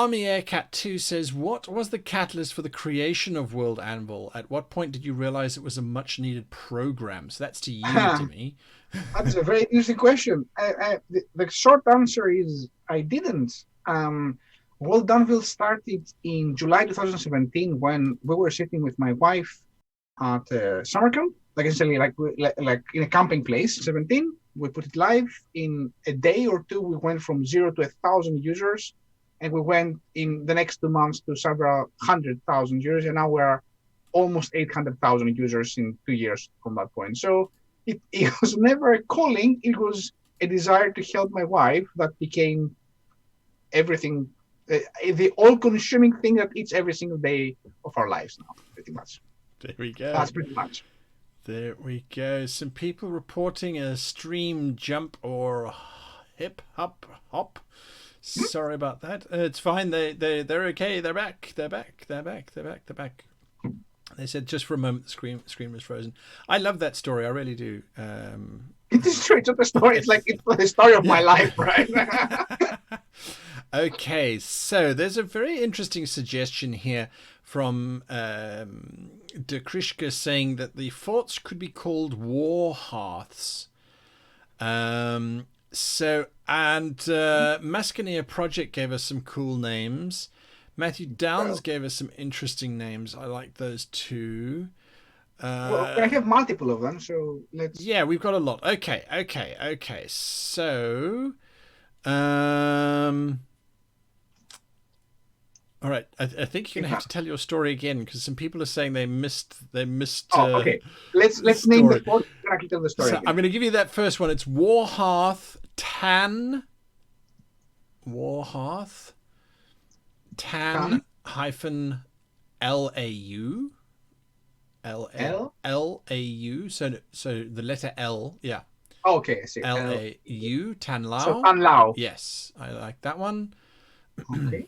Army Aircat 2 says, what was the catalyst for the creation of World Anvil? At what point did you realize it was a much needed program? So that's to you, Demi. That's a very interesting question. The short answer is I didn't. World Anvil started in July 2017 when we were sitting with my wife at summer camp, like essentially like in a camping place. 17, we put it live. In a day or two, we went from 0 to 1,000 users, and we went in the next 2 months to several 100,000 users, and now we're almost 800,000 users in 2 years from that point. So it was never a calling; it was a desire to help my wife that became everything. The all-consuming thing that eats every single day of our lives now, pretty much. There we go. That's pretty much. There we go. Some people reporting a stream jump or hip hop hop. Sorry about that. It's fine. They're okay. They're back. They're back. They're back. They're back. They're back. They said just for a moment the screen was frozen. I love that story. I really do. It is true. It's not a story. It's like it's the story of my life, right? Okay, so there's a very interesting suggestion here from De Krishka saying that the forts could be called war hearths. Mascaneer Project gave us some cool names. Matthew Downs gave us some interesting names. I like those too. Well, I have multiple of them, so let's. Yeah, we've got a lot. Okay. So, all right. I think you're gonna have to tell your story again because some people are saying they missed. Okay. Let's name the fort. I can tell the story. So I'm going to give you that first one. It's Warhearth Tan. Warhearth Tan hyphen LAU. LAU. So the letter L. Yeah. Okay. I see. LAU Tan Lao. So Tan Lao. Yes, I like that one. Okay.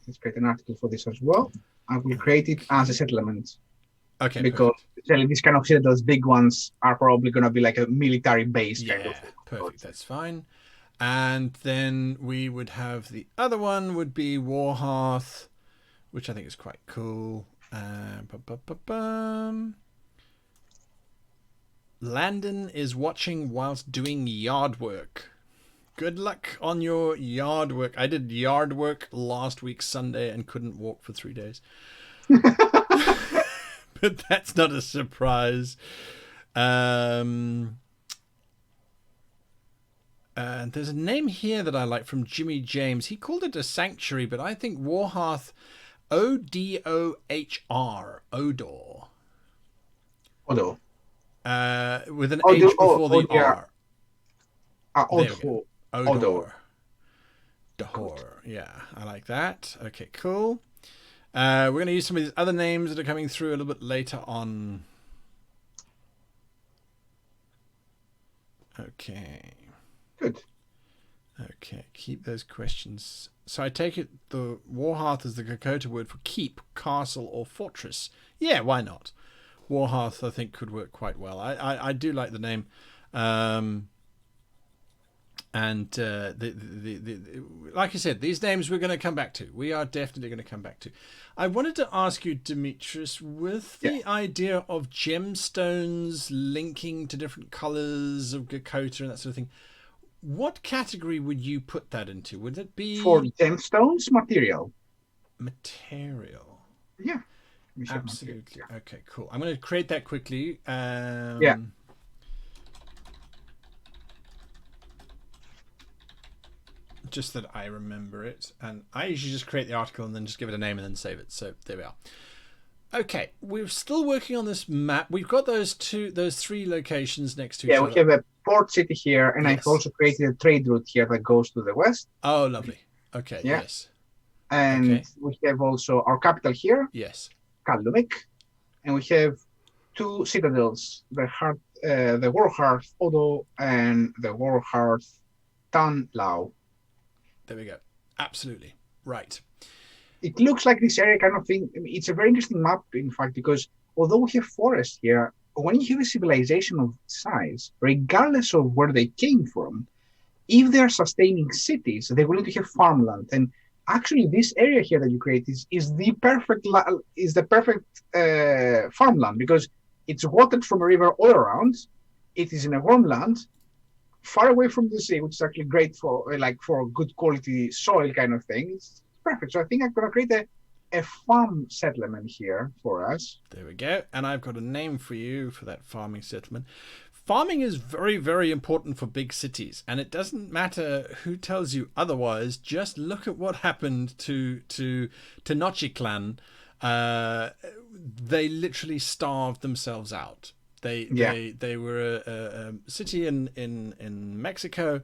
Let's create an article for this as well. I will create it as a settlement. Okay. Because these kind of citadels, big ones, are probably going to be like a military base kind of. Perfect. That's fine. And then we would have the other one would be Warhearth, which I think is quite cool. Landon is watching whilst doing yard work. Good luck on your yard work. I did yard work last week Sunday and couldn't walk for 3 days. But that's not a surprise. And there's a name here that I like from Jimmy James. He called it a sanctuary, but I think Warhearth, ODOHR, Odor. Odo. With an H before the R. Odor. Odor. Dahor. Yeah, I like that. Okay, cool. We're going to use some of these other names that are coming through a little bit later on. Okay. Good. Okay, keep those questions. So I take it the Warhearth is the Lakota word for keep, castle, or fortress. Yeah, why not? Warhearth, I think, could work quite well. I do like the name. Like I said, these names we're going to come back to. We are definitely going to come back to. I wanted to ask you, Demetrius, with the idea of gemstones linking to different colors of Lakota and that sort of thing, what category would you put that into? Would it be for gemstones? Material. Material. Yeah. Absolutely. Material. Okay, cool. I'm going to create that quickly. Just that I remember it, and I usually just create the article and then just give it a name and then save it. So there we are. Okay, we're still working on this map. We've got those 3 locations next to each other. Yeah, we have a port city here, and I've also created a trade route here that goes to the west. Oh, lovely. Okay, yes. And we have also our capital here. Yes. Kaluvik. And we have 2 citadels, the Warhearth Odo and the Warhearth Tan Lao. There we go. Absolutely. Right. It looks like this area kind of thing. I mean, it's a very interesting map, in fact, because although we have forests here, when you have a civilization of size, regardless of where they came from, if they are sustaining cities, they're going to have farmland. And actually this area here that you create is the perfect farmland because it's watered from a river all around. It is in a warm land, far away from the sea, which is actually great for for good quality soil kind of thing. It's perfect. So I think I'm gonna create a farm settlement here for us. There we go. And I've got a name for you for that farming settlement. Farming is very, very important for big cities, and it doesn't matter who tells you otherwise. Just look at what happened to Tenochtitlan. They literally starved themselves out. They were a city in Mexico,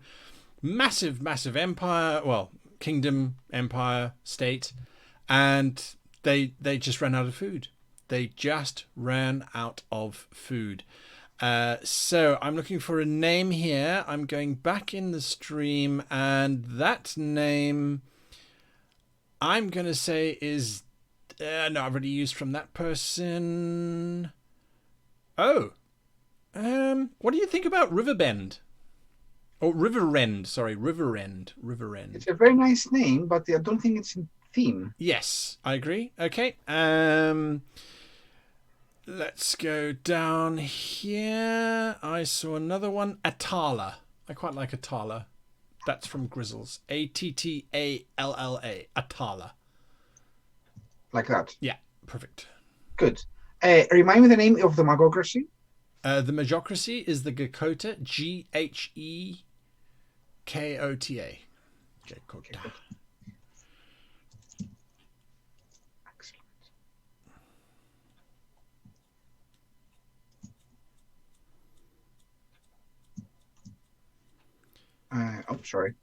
massive empire, well, kingdom, empire, state, and they just ran out of food. They just ran out of food. So I'm looking for a name here. I'm going back in the stream, and that name I'm going to say is no, I've already used from that person. Oh, what do you think about Riverbend? Oh, Riverend. Sorry, Riverend. It's a very nice name, but I don't think it's in theme. Yes, I agree. Okay. Let's go down here. I saw another one. Atala. I quite like Atala. That's from Grizzles. Attalla. Atala. Like that. Yeah, perfect. Good. Remind me the name of the Magocracy. The Magocracy is the Gakota. Ghekota. Gakota. Sorry.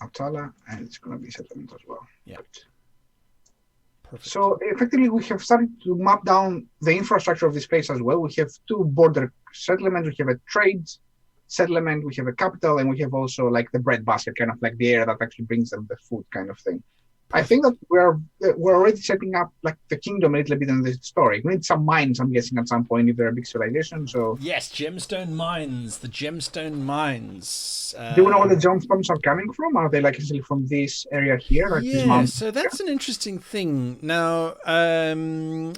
Atala, and it's going to be settlement as well. Yeah. Perfect. So effectively, we have started to map down the infrastructure of this place as well. We have 2 border settlements. We have a trade settlement. We have a capital, and we have also like the breadbasket, kind of like the area that actually brings them the food, kind of thing. I think that we're already setting up like the kingdom a little bit in the story. We need some mines, I'm guessing, at some point if they're a big civilization. So yes, gemstone mines. The gemstone mines. Do you know where the gemstones are coming from? Are they like actually from this area here? Like yeah, so that's an interesting thing. Now,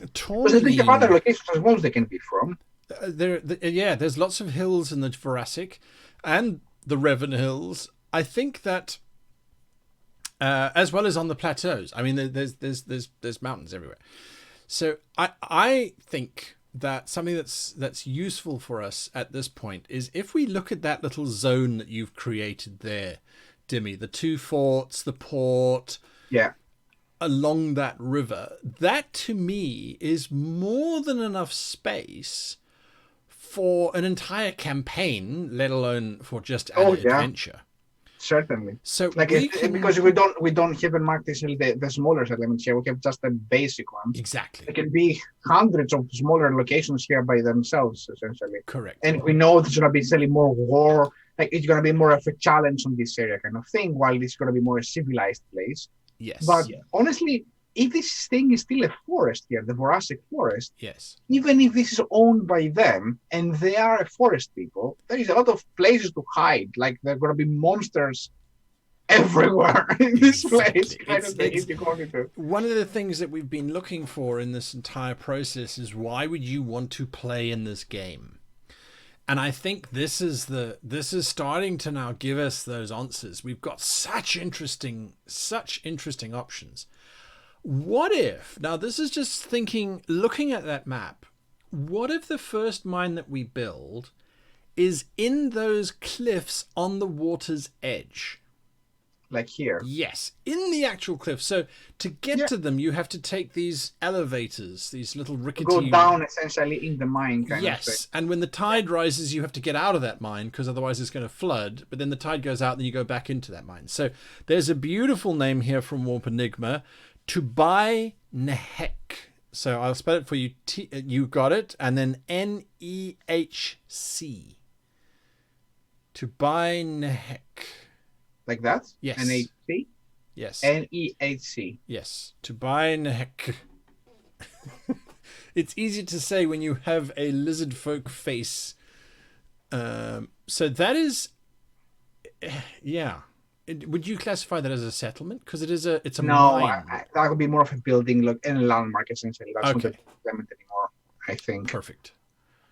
because they have other locations as well as they can be from. There's lots of hills in the Jurassic and the Revan Hills. I think that. As well as on the plateaus. I mean, there's mountains everywhere. So I think that something that's useful for us at this point is if we look at that little zone that you've created there, Dimmy, the 2 forts, the port, along that river. That to me is more than enough space for an entire campaign, let alone for just an adventure. Certainly. So because we don't even mark this the smaller settlements here. We have just the basic ones. Exactly. There can be hundreds of smaller locations here by themselves, essentially. Correct. And we know there's gonna be slightly more war. Like it's gonna be more of a challenge on this area, kind of thing. While it's gonna be more a civilized place. Yes. But honestly, if this thing is still a forest here, the Jurassic forest, yes, even if this is owned by them and they are a forest people, there is a lot of places to hide. Like there are going to be monsters everywhere in this place. One of the things that we've been looking for in this entire process is why would you want to play in this game? And I think this is starting to now give us those answers. We've got such interesting options. What if, now this is just thinking, looking at that map, what if the first mine that we build is in those cliffs on the water's edge? Like here? Yes, in the actual cliff. So to get to them, you have to take these elevators, these little rickety... Go down essentially in the mine kind of thing. Yes, and when the tide rises, you have to get out of that mine because otherwise it's going to flood. But then the tide goes out and you go back into that mine. So there's a beautiful name here from Warp Enigma, Tubai Nehek. So I'll spell it for you. You got it. And then Nehc. Tubai Nehek. Like that? Yes. N-H-C? Yes. N-E-H-C. Yes. Tubai Nehek. It's easy to say when you have a lizard folk face. So that is... Yeah. would you classify that as a settlement? Because it's a No, mine. that would be more of a building, look, and a landmark essentially. That's not a Okay, settlement anymore, I think. perfect,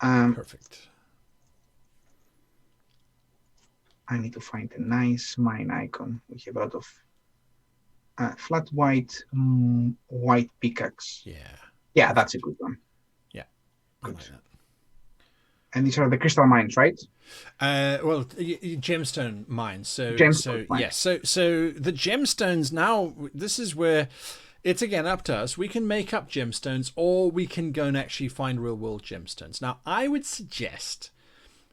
Um, perfect. I need to find a nice mine icon. We have a lot of flat white, white pickaxe. Yeah, Yeah, perfect. that's a good one. Yeah, I Good. like that. And these are the crystal mines, right? Well, gemstone mines. Gemstone mines. Yes. So the gemstones now. This is where it's again up to us. We can make up gemstones, or we can go and actually find real world gemstones. Now, I would suggest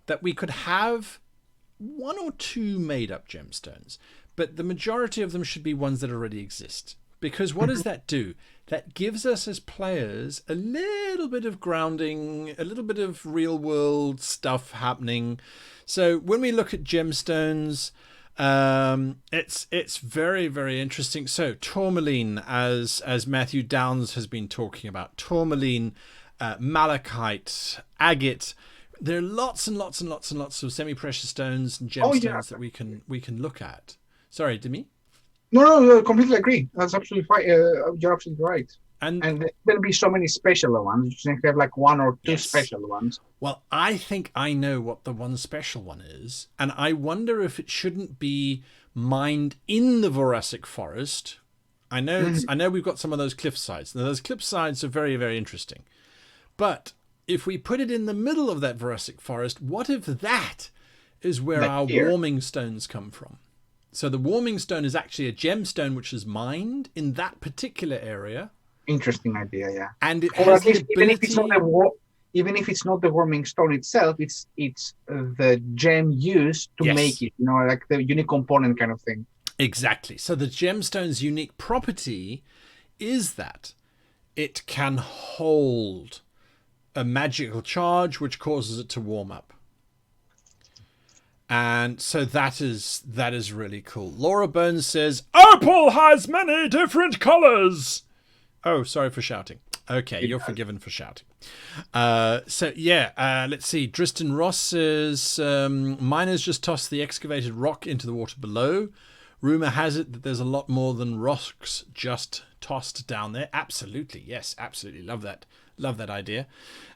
that we could have one or two made up gemstones, but the majority of them should be ones that already exist. Because what does that do? That gives us as players a little bit of grounding, a little bit of real world stuff happening. So when we look at gemstones, it's very, very interesting. So tourmaline, as Matthew Downs has been talking about, tourmaline, malachite, agate. There are lots and lots and lots and lots of semi-precious stones and gemstones that we can look at. Sorry, Demi? No, I completely agree. That's absolutely fine. You're absolutely right. And there'll be so many special ones. You can have like one or two yes. special ones. Well, I think I know what the one special one is, and I wonder if it shouldn't be mined in the Vorasic Forest. I know we've got some of those cliff sides. Now, those cliff sides are very, very interesting. But if we put it in the middle of that Vorasic Forest, what if that is where our warming stones come from? So the warming stone is actually a gemstone which is mined in that particular area. Interesting idea, yeah. And it or has at least the ability... even if it's not the warming stone itself, it's the gem used to make it, like the unique component kind of thing. Exactly. So the gemstone's unique property is that it can hold a magical charge which causes it to warm up. And so that is really cool. Laura Bones says, "Opal has many different colors." Oh, sorry for shouting. Okay, you're forgiven for shouting. Let's see. Dristan Ross says, "Miners just tossed the excavated rock into the water below. Rumor has it that there's a lot more than rocks just tossed down there." Absolutely, yes, absolutely. Love that. Love that idea.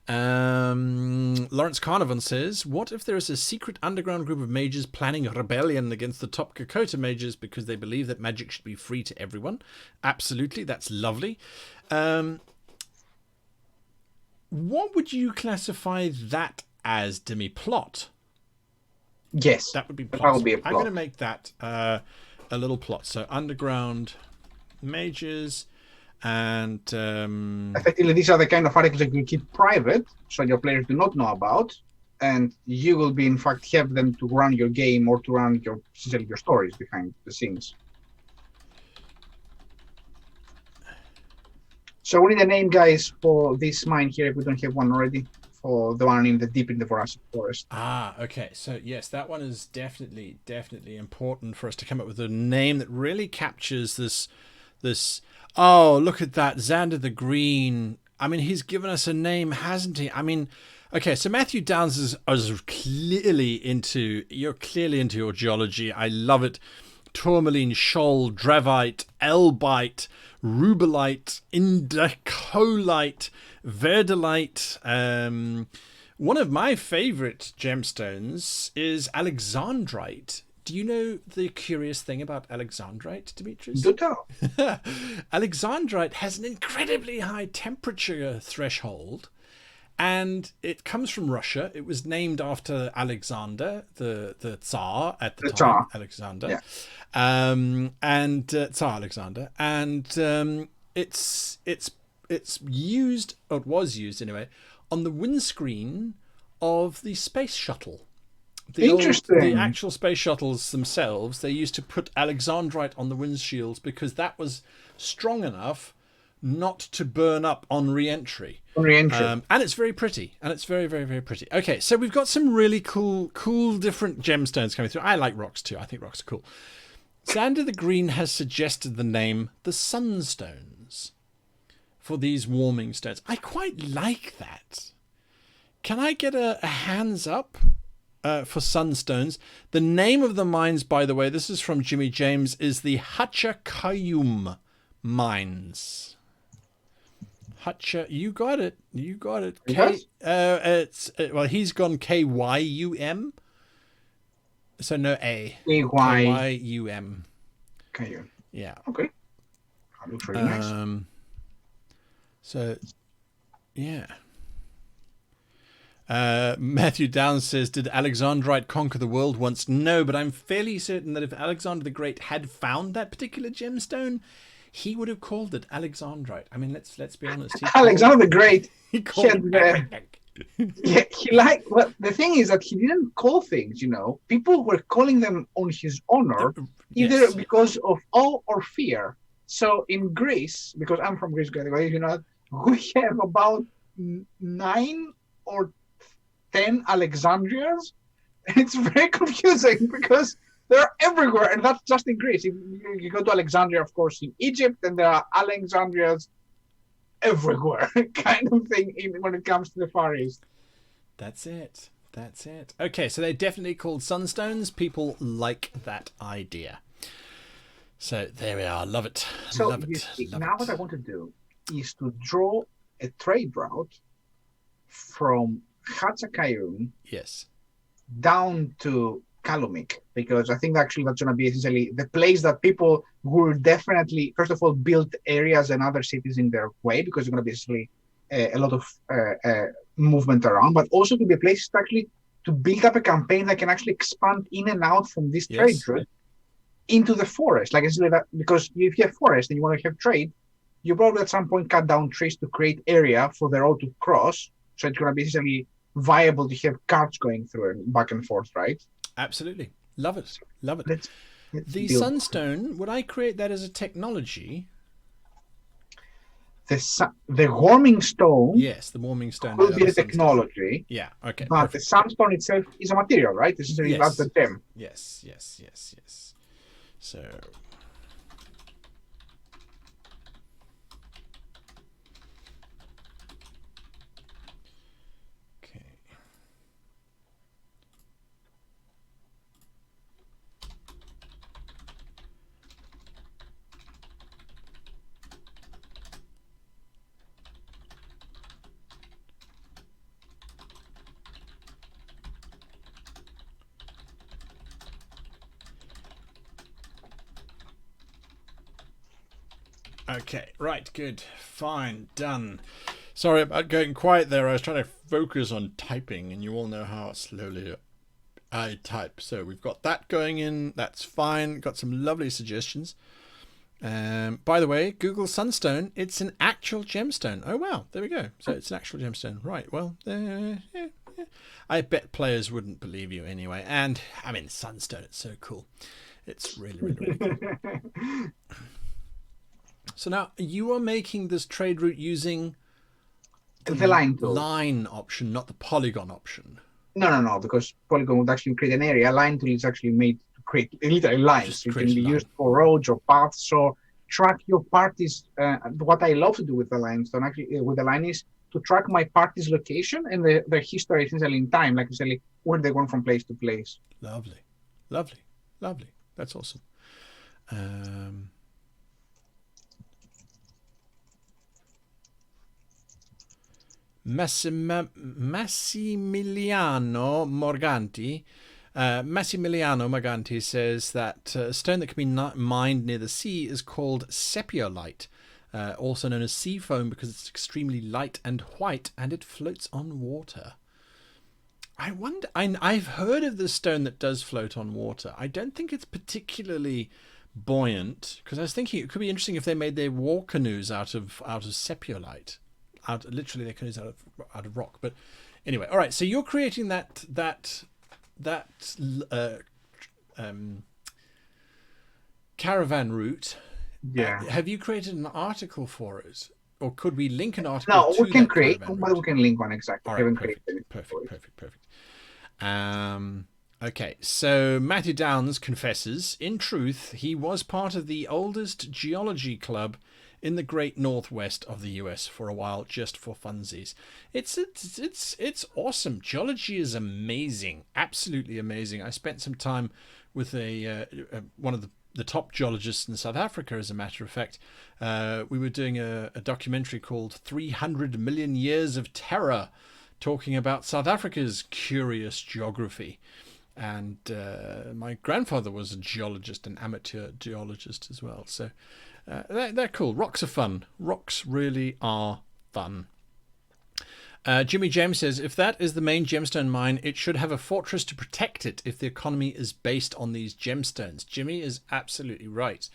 Lawrence Carnarvon says, "What if there is a secret underground group of mages planning a rebellion against the top Kakota mages because they believe that magic should be free to everyone?" Absolutely, that's lovely. What would you classify that as, Demi? Plot? Yes. That would be plot. That would be a plot. I'm going to make that a little plot. So underground mages... And effectively, these are the kind of articles that you keep private, so your players do not know about, and you will be, in fact, have them to run your game or to run your stories behind the scenes. So we need a name, guys, for this mine here, if we don't have one already, for the one in the deep in the Vorasic Forest. Okay. So yes, that one is definitely important for us to come up with a name that really captures this. Oh, look at that. Xander the Green. I mean, he's given us a name, hasn't he? I mean, okay, so Matthew Downs is clearly into your geology. I love it. Tourmaline, shoal, dravite, elbite, rubellite, indicolite, verdolite. One of my favorite gemstones is alexandrite. Do you know the curious thing about alexandrite, Dimitris? Do tell. Alexandrite has an incredibly high temperature threshold, and it comes from Russia. It was named after Alexander, the Tsar at the time. Tsar. Alexander. Yeah. And Tsar Alexander. And it's used, or it was used anyway, on the windscreen of the space shuttle. The actual space shuttles themselves, they used to put alexandrite on the windshields because that was strong enough not to burn up on re-entry. And it's very pretty. And it's very, very, very pretty. Okay, so we've got some really cool different gemstones coming through. I like rocks too. I think rocks are cool. Xander the Green has suggested the name the Sunstones for these warming stones. I quite like that. Can I get a hands up for sunstones. The name of the mines, by the way, this is from Jimmy James, is the Hatchakayum mines. You got it. You got it. Well, he's gone Kyum. So no A. Kyum. Kayum. Yeah. Okay. That looks really nice. So, yeah. Matthew Downs says, did Alexandrite conquer the world once? No, but I'm fairly certain that if Alexander the Great had found that particular gemstone, he would have called it Alexandrite. I mean, let's be honest. Alexander the Great. He called it everything. Yeah, well, the thing is that he didn't call things, People were calling them on his honor, either because of awe or fear. So in Greece, because I'm from Greece, we have about 9 or 10 Alexandrias. It's very confusing because they're everywhere, and that's just in Greece. If you go to Alexandria, of course, in Egypt, and there are Alexandrias everywhere, kind of thing when it comes to the Far East. That's it. Okay, so they're definitely called sunstones. People like that idea. So there we are. Love it. So Love it. Now what I want to do is to draw a trade route from Hatchakayum down to Kalumik, because I think actually that's going to be essentially the place that people will definitely, first of all, build areas and other cities in their way, because there's going to be essentially a lot of movement around, but also to be a place to actually to build up a campaign that can actually expand in and out from this trade route into the forest. Like essentially that, because if you have forest and you want to have trade, you probably at some point cut down trees to create area for the road to cross. So it's going to be essentially viable to have carts going through and back and forth, right? Absolutely. Love it. Let's the sunstone, would I create that as a technology? The warming stone. Yes, the warming stone will be a technology. Yeah, okay. But perfect. The sunstone itself is a material, right? This is that's the gem. Yes. So okay, right, good, fine, done. Sorry about going quiet there. I was trying to focus on typing, and you all know how slowly I type. So we've got that going in. That's fine. Got some lovely suggestions. By the way, Google Sunstone, it's an actual gemstone. Oh, wow, there we go. So it's an actual gemstone. Right, well, I bet players wouldn't believe you anyway. And, I mean, Sunstone, it's so cool. It's really, really, really cool. So now you are making this trade route using the line tool. Line option, not the polygon option. No, because polygon would actually create an area. Line tool is actually made to create literally lines. It can be used for roads or paths. So track your parties. What I love to do with the limestone, actually, with the line is to track my party's location and their history essentially in time, like essentially where they're going from place to place. Lovely. That's awesome. Massimiliano Morganti says that a stone that can be mined near the sea is called sepiolite, also known as sea foam, because it's extremely light and white and it floats on water. I wonder, I've heard of this stone that does float on water. I don't think it's particularly buoyant, because I was thinking it could be interesting if they made their war canoes out of sepiolite. Literally their canoes out of rock. But anyway, all right, so you're creating that caravan route. Yeah. Have you created an article for it, or could we link an article? No, to we can that create, caravan but route? we can link one exactly. All right, perfect. Okay, so Matthew Downs confesses, in truth, he was part of the oldest geology club in the great northwest of the US for a while, just for funsies. It's awesome. Geology is amazing, absolutely amazing. I spent some time with one of the top geologists in South Africa, as a matter of fact. We were doing a documentary called 300 Million Years of Terror, talking about South Africa's curious geography. And my grandfather was a geologist, an amateur geologist as well. So they're cool. Rocks are fun. Rocks really are fun. Jimmy James says, if that is the main gemstone mine, it should have a fortress to protect it if the economy is based on these gemstones. Jimmy is absolutely right.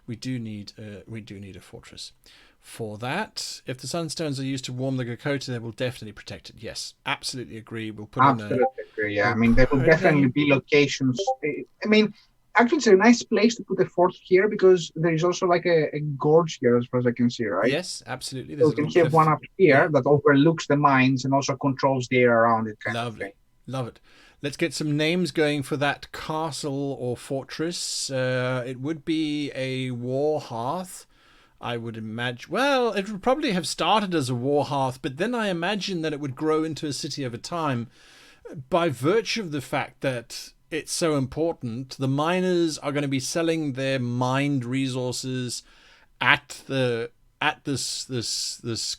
We do need a fortress. For that, if the sunstones are used to warm the Gokota, they will definitely protect it. Yes, absolutely agree. We'll put absolutely agree. Yeah, I mean, there will definitely be locations. I mean, actually, it's a nice place to put a fort here because there is also like a gorge here, as far as I can see, right? Yes, absolutely. So we can have one up here that overlooks the mines and also controls the air around it. Lovely, love it. Let's get some names going for that castle or fortress. It would be a war hearth, I would imagine. Well, it would probably have started as a war hearth, but then I imagine that it would grow into a city over time by virtue of the fact that it's so important. The miners are going to be selling their mined resources at this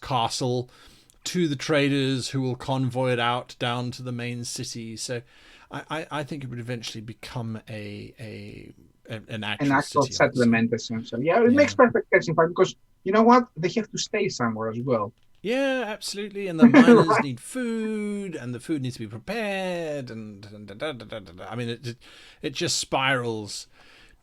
castle to the traders who will convoy it out down to the main city. So I think it would eventually become an actual city, settlement, essentially. Yeah, it makes perfect sense, in fact, because you know what? They have to stay somewhere as well. Yeah, absolutely. And the miners right. need food, and the food needs to be prepared, I mean, it just spirals.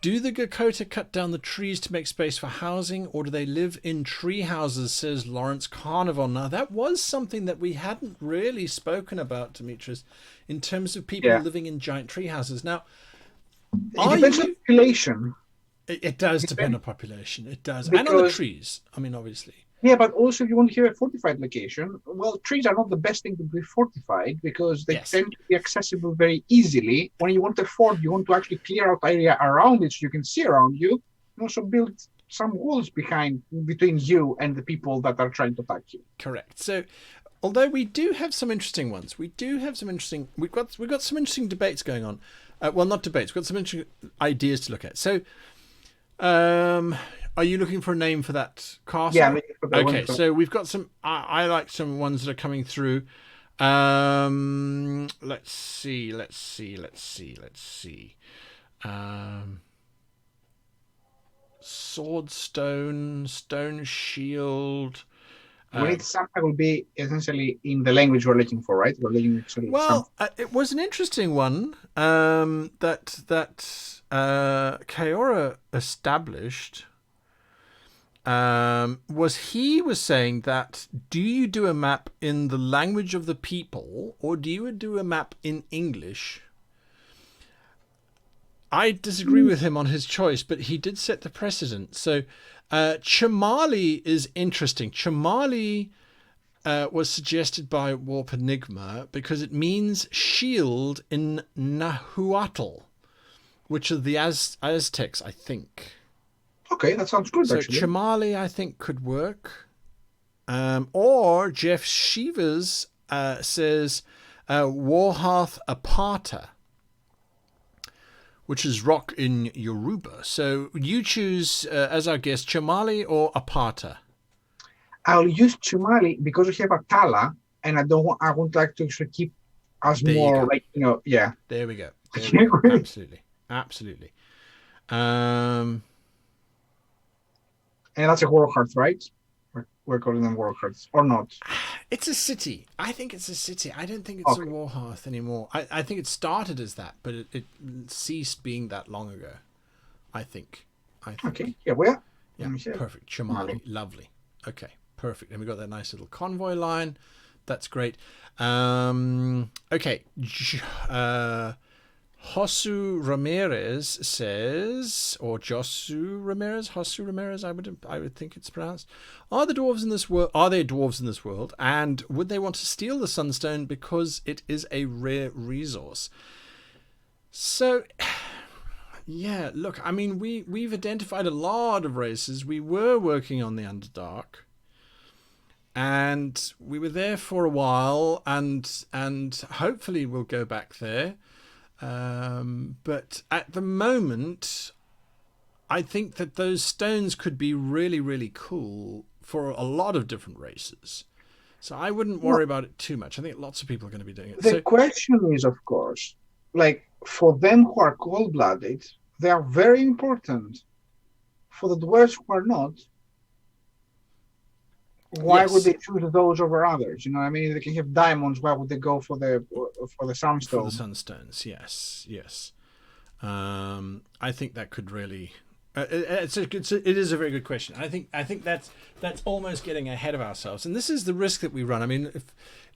Do the Gokota cut down the trees to make space for housing, or do they live in tree houses, says Lawrence Carnival. Now, that was something that we hadn't really spoken about, Demetrius, in terms of people living in giant tree houses. Now, it depends on population. It does depend on population. It does. Because, and on the trees, I mean, obviously. Yeah, but also if you want to have a fortified location, well, trees are not the best thing to be fortified because they tend to be accessible very easily. When you want a fort, you want to actually clear out area around it so you can see around you, and also build some walls between you and the people that are trying to attack you. Correct. So, although we do have some interesting ones, we've got some interesting debates going on. Well, not debates. We've got some interesting ideas to look at. So, are you looking for a name for that castle? Yeah. Okay, so we've got some. I like some ones that are coming through. Let's see. Swordstone, stone shield. Something will be essentially in the language we're looking for, right? We're looking actually. Well, it was an interesting one that Kaora established. He was saying that, do you do a map in the language of the people, or do you do a map in English? I disagree with him on his choice, but he did set the precedent. So Chamali is interesting. Chamali was suggested by Warp Enigma because it means shield in Nahuatl, which are the Aztecs, I think. Okay, that sounds good, actually. So Chamali, I think, could work. Or Jeff Shivers says Warhearth Aparta, which is rock in Yoruba. So you choose, as our guest, Chamali or Aparta? I'll use Chamali because we have a Tala, and I would like to actually keep us there more, like, yeah. There we go. Absolutely. And that's a Warhearth, right? We're calling them Warhearths, or not? It's a city. I think it's a city. I don't think it's a Warhearth anymore. I think it started as that, but it ceased being that long ago. I think. Okay. Yeah, where? Yeah, perfect. Chamali. Lovely. Okay, perfect. And we got that nice little convoy line. That's great. Okay. Josu Ramirez says, or Hosu Ramirez, I would think it's pronounced. Are there dwarves in this world? And would they want to steal the sunstone because it is a rare resource? So, yeah, look, I mean, we've identified a lot of races. We were working on the Underdark, and we were there for a while, and hopefully we'll go back there. But at the moment, I think that those stones could be really, really cool for a lot of different races. So I wouldn't worry Well, about it too much. I think lots of people are going to be doing it. the So question is, of course, like for them who are cold-blooded, they are very important. For the dwarves who are not, why would yes, they choose those over others? You know what I mean? If they can have diamonds, why would they go for the for the sunstone? sunstones, yes, yes. I think that could really. It is a very good question. I think that's almost getting ahead of ourselves, and this is the risk that we run. I mean,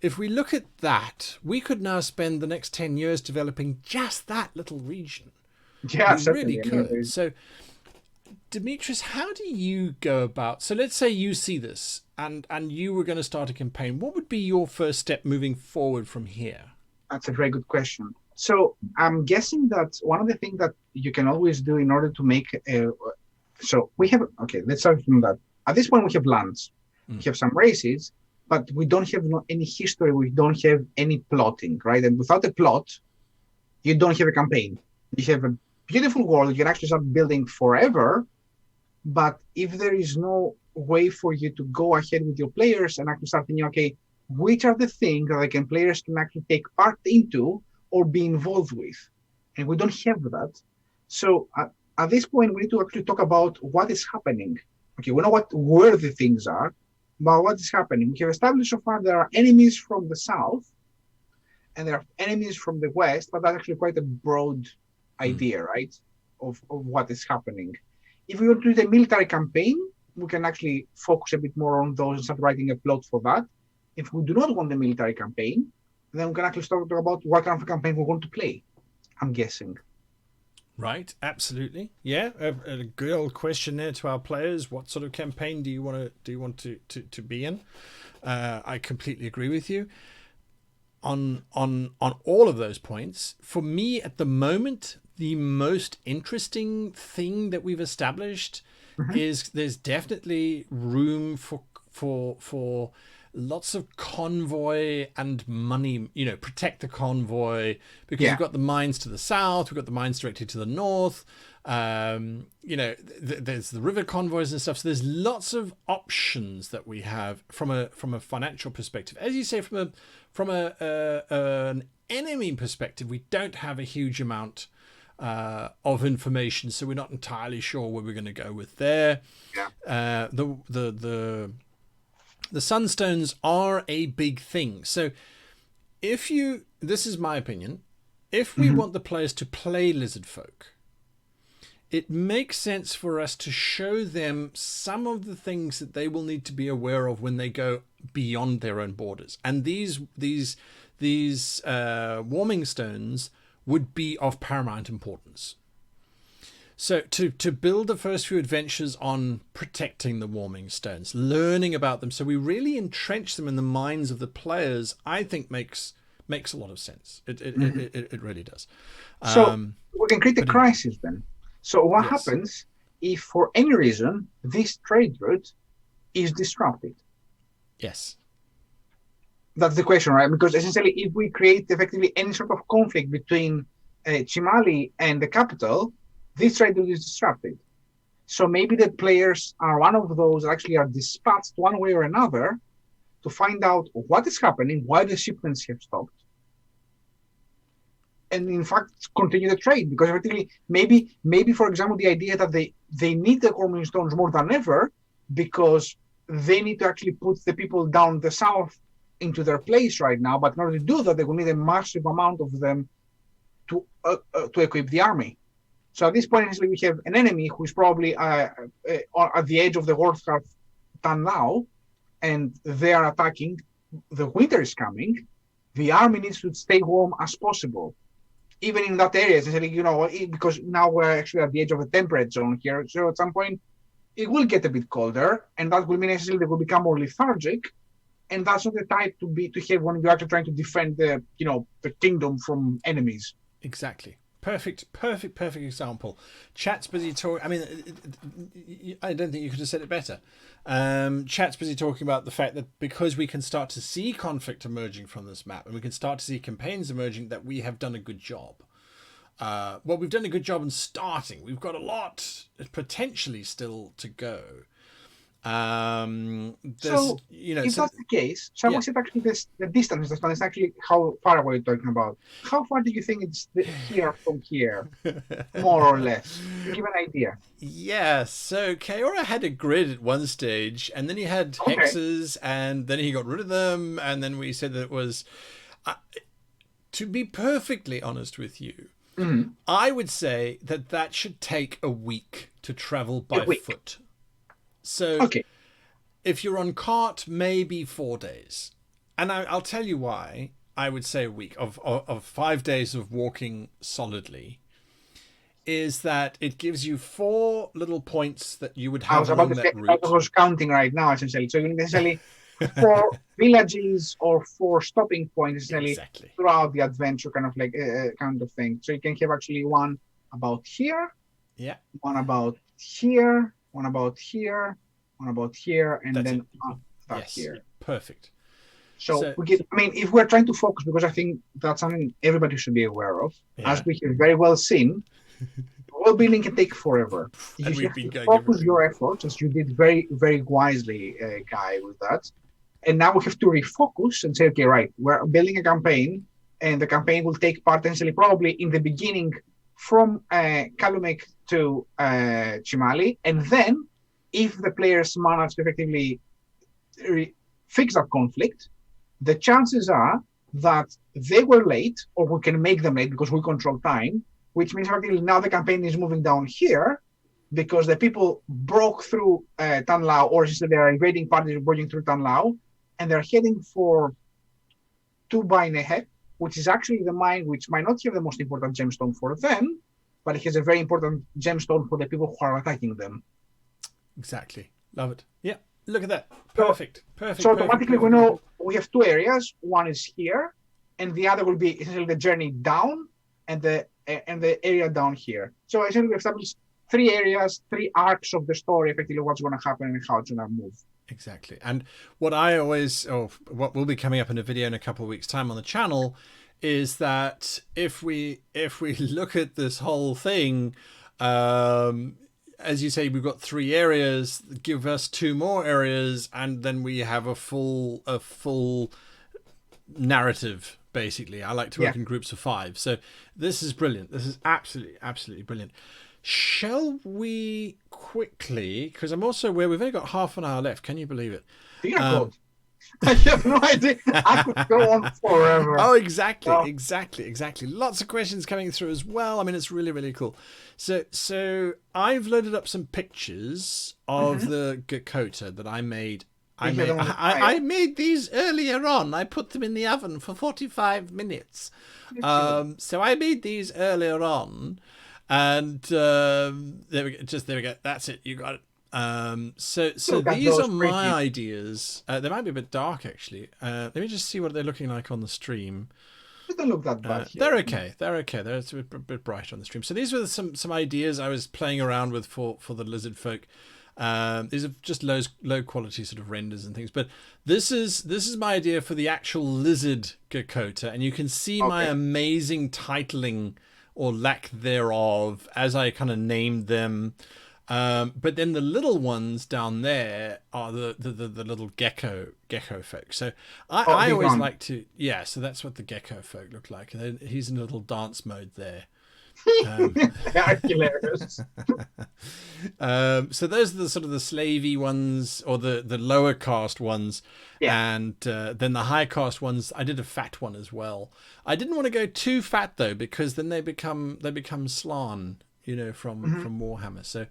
if we look at that, we could now spend the next 10 years developing just that little region. Yeah, We really certainly. I could. mean, So, Demetrius, how do you go about? So, let's say you see this, and you were going to start a campaign. What would be your first step moving forward from here? that's a very good question. So I'm guessing that one of the things that you can always do in order to make so we have okay, let's start from that. At this point, we have lands, we have some races, but we don't have any history. We don't have any plotting, right? And without a plot, you don't have a campaign. You have a beautiful world you can actually start building forever, but if there is no way for you to go ahead with your players and actually start thinking, okay, which are the things that players can actually take part into or be involved with, and we don't have that. So at this point, we need to actually talk about what is happening. Okay, we know where the things are, but what is happening? We have established so far there are enemies from the south and there are enemies from the west, but that's actually quite a broad Mm. idea, right? Of what is happening. If we want to do the military campaign, we can actually focus a bit more on those and start writing a plot for that. If we do not want the military campaign, then we can actually start talking about what kind of campaign we want to play. I'm guessing. Right, absolutely. Yeah, a good old question there to our players. What sort of campaign do you want to be in? I completely agree with you on all of those points. For me, at the moment, the most interesting thing that we've established Mhm. is there's definitely room for lots of convoy and money, protect the convoy, because we've Yeah, got the mines to the south, we've got the mines directly to the north. There's the river convoys and stuff. So there's lots of options that we have from a financial perspective. As you say, from an enemy perspective, we don't have a huge amount of information, so we're not entirely sure where we're going to go with there. yeah. The sunstones are a big thing. So this is my opinion, if we Mhm. want the players to play lizard folk, it makes sense for us to show them some of the things that they will need to be aware of when they go beyond their own borders. And these warming stones would be of paramount importance. So to build the first few adventures on protecting the warming stones, learning about them, so we really entrench them in the minds of the players, I think makes a lot of sense. Mhm. It really does. So Um, we can create a but crisis then. So what yes, happens if, for any reason, this trade route is disrupted? yes, That's the question, right? Because essentially, if we create effectively any sort of conflict between Chimali and the capital, this trade route is disrupted. So maybe the players are one of those that actually are dispatched one way or another to find out what is happening, why the shipments have stopped, and in fact continue the trade. Because effectively, maybe for example, the idea that they need the Corming stones more than ever because they need to actually put the people down the south into their place right now. But in order to do that, they will need a massive amount of them to equip the army. So at this point, actually, we have an enemy who is probably at the edge of the Warcraft done now, and they are attacking. The winter is coming. The army needs to stay warm as possible, even in that area. Essentially, because now we're actually at the edge of the temperate zone here. So at some point, it will get a bit colder, and that will mean essentially they will become more lethargic. And that's not the type to have when you're actually trying to defend the kingdom from enemies. exactly. Perfect example. Chat's busy talking. I mean, I don't think you could have said it better. Chat's busy talking about the fact that because we can start to see conflict emerging from this map, and we can start to see campaigns emerging, that we have done a good job. Well, we've done a good job in starting. We've got a lot potentially still to go. So, if that's the case, someone said actually the distance is actually how far away you're talking about. How far do you think it's here from here, more or less? To give an idea. Yeah, so Kaora had a grid at one stage, and then he had hexes, and then he got rid of them, and then we said that it was... to be perfectly honest with you, I would say that should take a week to travel by foot. So if you're on cart, maybe 4 days. And I'll tell you why I would say a week of 5 days of walking solidly, is that it gives you 4 little points that you would have along that route. I was counting right now, essentially. So you need essentially 4 villages or 4 stopping points, essentially, throughout the adventure, kind of like kind of thing. So you can have actually one about here, one about here, one about here, one about here, and then back here. Perfect. So we get, I mean, if we're trying to focus, because I think that's something everybody should be aware of, as we have very well seen, world building can take forever. You have to focus your efforts, as you did very, very wisely, Guy, with that. And now we have to refocus and say, okay, right, we're building a campaign, and the campaign will take part essentially probably in the beginning from Kalumek to Chimali, and then if the players manage to effectively fix that conflict, the chances are that they were late, or we can make them late because we control time, which means effectively now the campaign is moving down here because the people broke through Tanlao, or just there are invading parties breaking through Tanlao, and they're heading for Tubainehek, which is actually the mine which might not have the most important gemstone for them, but it has a very important gemstone for the people who are attacking them. Exactly. Love it. Yeah. Look at that. Perfect. So automatically we know we have 2 areas. One is here, and the other will be essentially the journey down and the area down here. So essentially we established 3 areas, 3 arcs of the story, effectively what's going to happen and how it's going to move. Exactly. And what I always, what will be coming up in a video in a couple of weeks' time on the channel, is that if we look at this whole thing, as you say, we've got 3 areas, give us 2 more areas, and then we have a full narrative, basically. I like to work in groups of 5. So this is brilliant. This is absolutely brilliant. Shall we quickly, because I'm also aware we've only got half an hour left. Can you believe it? I have no idea. I could go on forever. Oh, exactly. Lots of questions coming through as well. I mean, it's really cool. So I've loaded up some pictures of the Gakota that I made. I made these earlier on. I put them in the oven for 45 minutes. So I made these earlier on, and there we go. That's it. You got it. So these are my ideas. They might be a bit dark, actually. Let me just see what they're looking like on the stream. They don't look that bad. They're okay. They're a bit bright on the stream. So these were some ideas I was playing around with for the lizard folk. These are just low quality sort of renders and things. But this is my idea for the actual lizard Gakota, and you can see my amazing titling or lack thereof as I kind of named them. But then the little ones down there are the little gecko folk. So I always like to, so that's what the gecko folk look like. And he's in a little dance mode there. Hilarious. So those are the sort of the slavey ones, or the lower caste ones. And then the high caste ones, I did a fat one as well. I didn't want to go too fat though, because then they become Slan, from Warhammer. So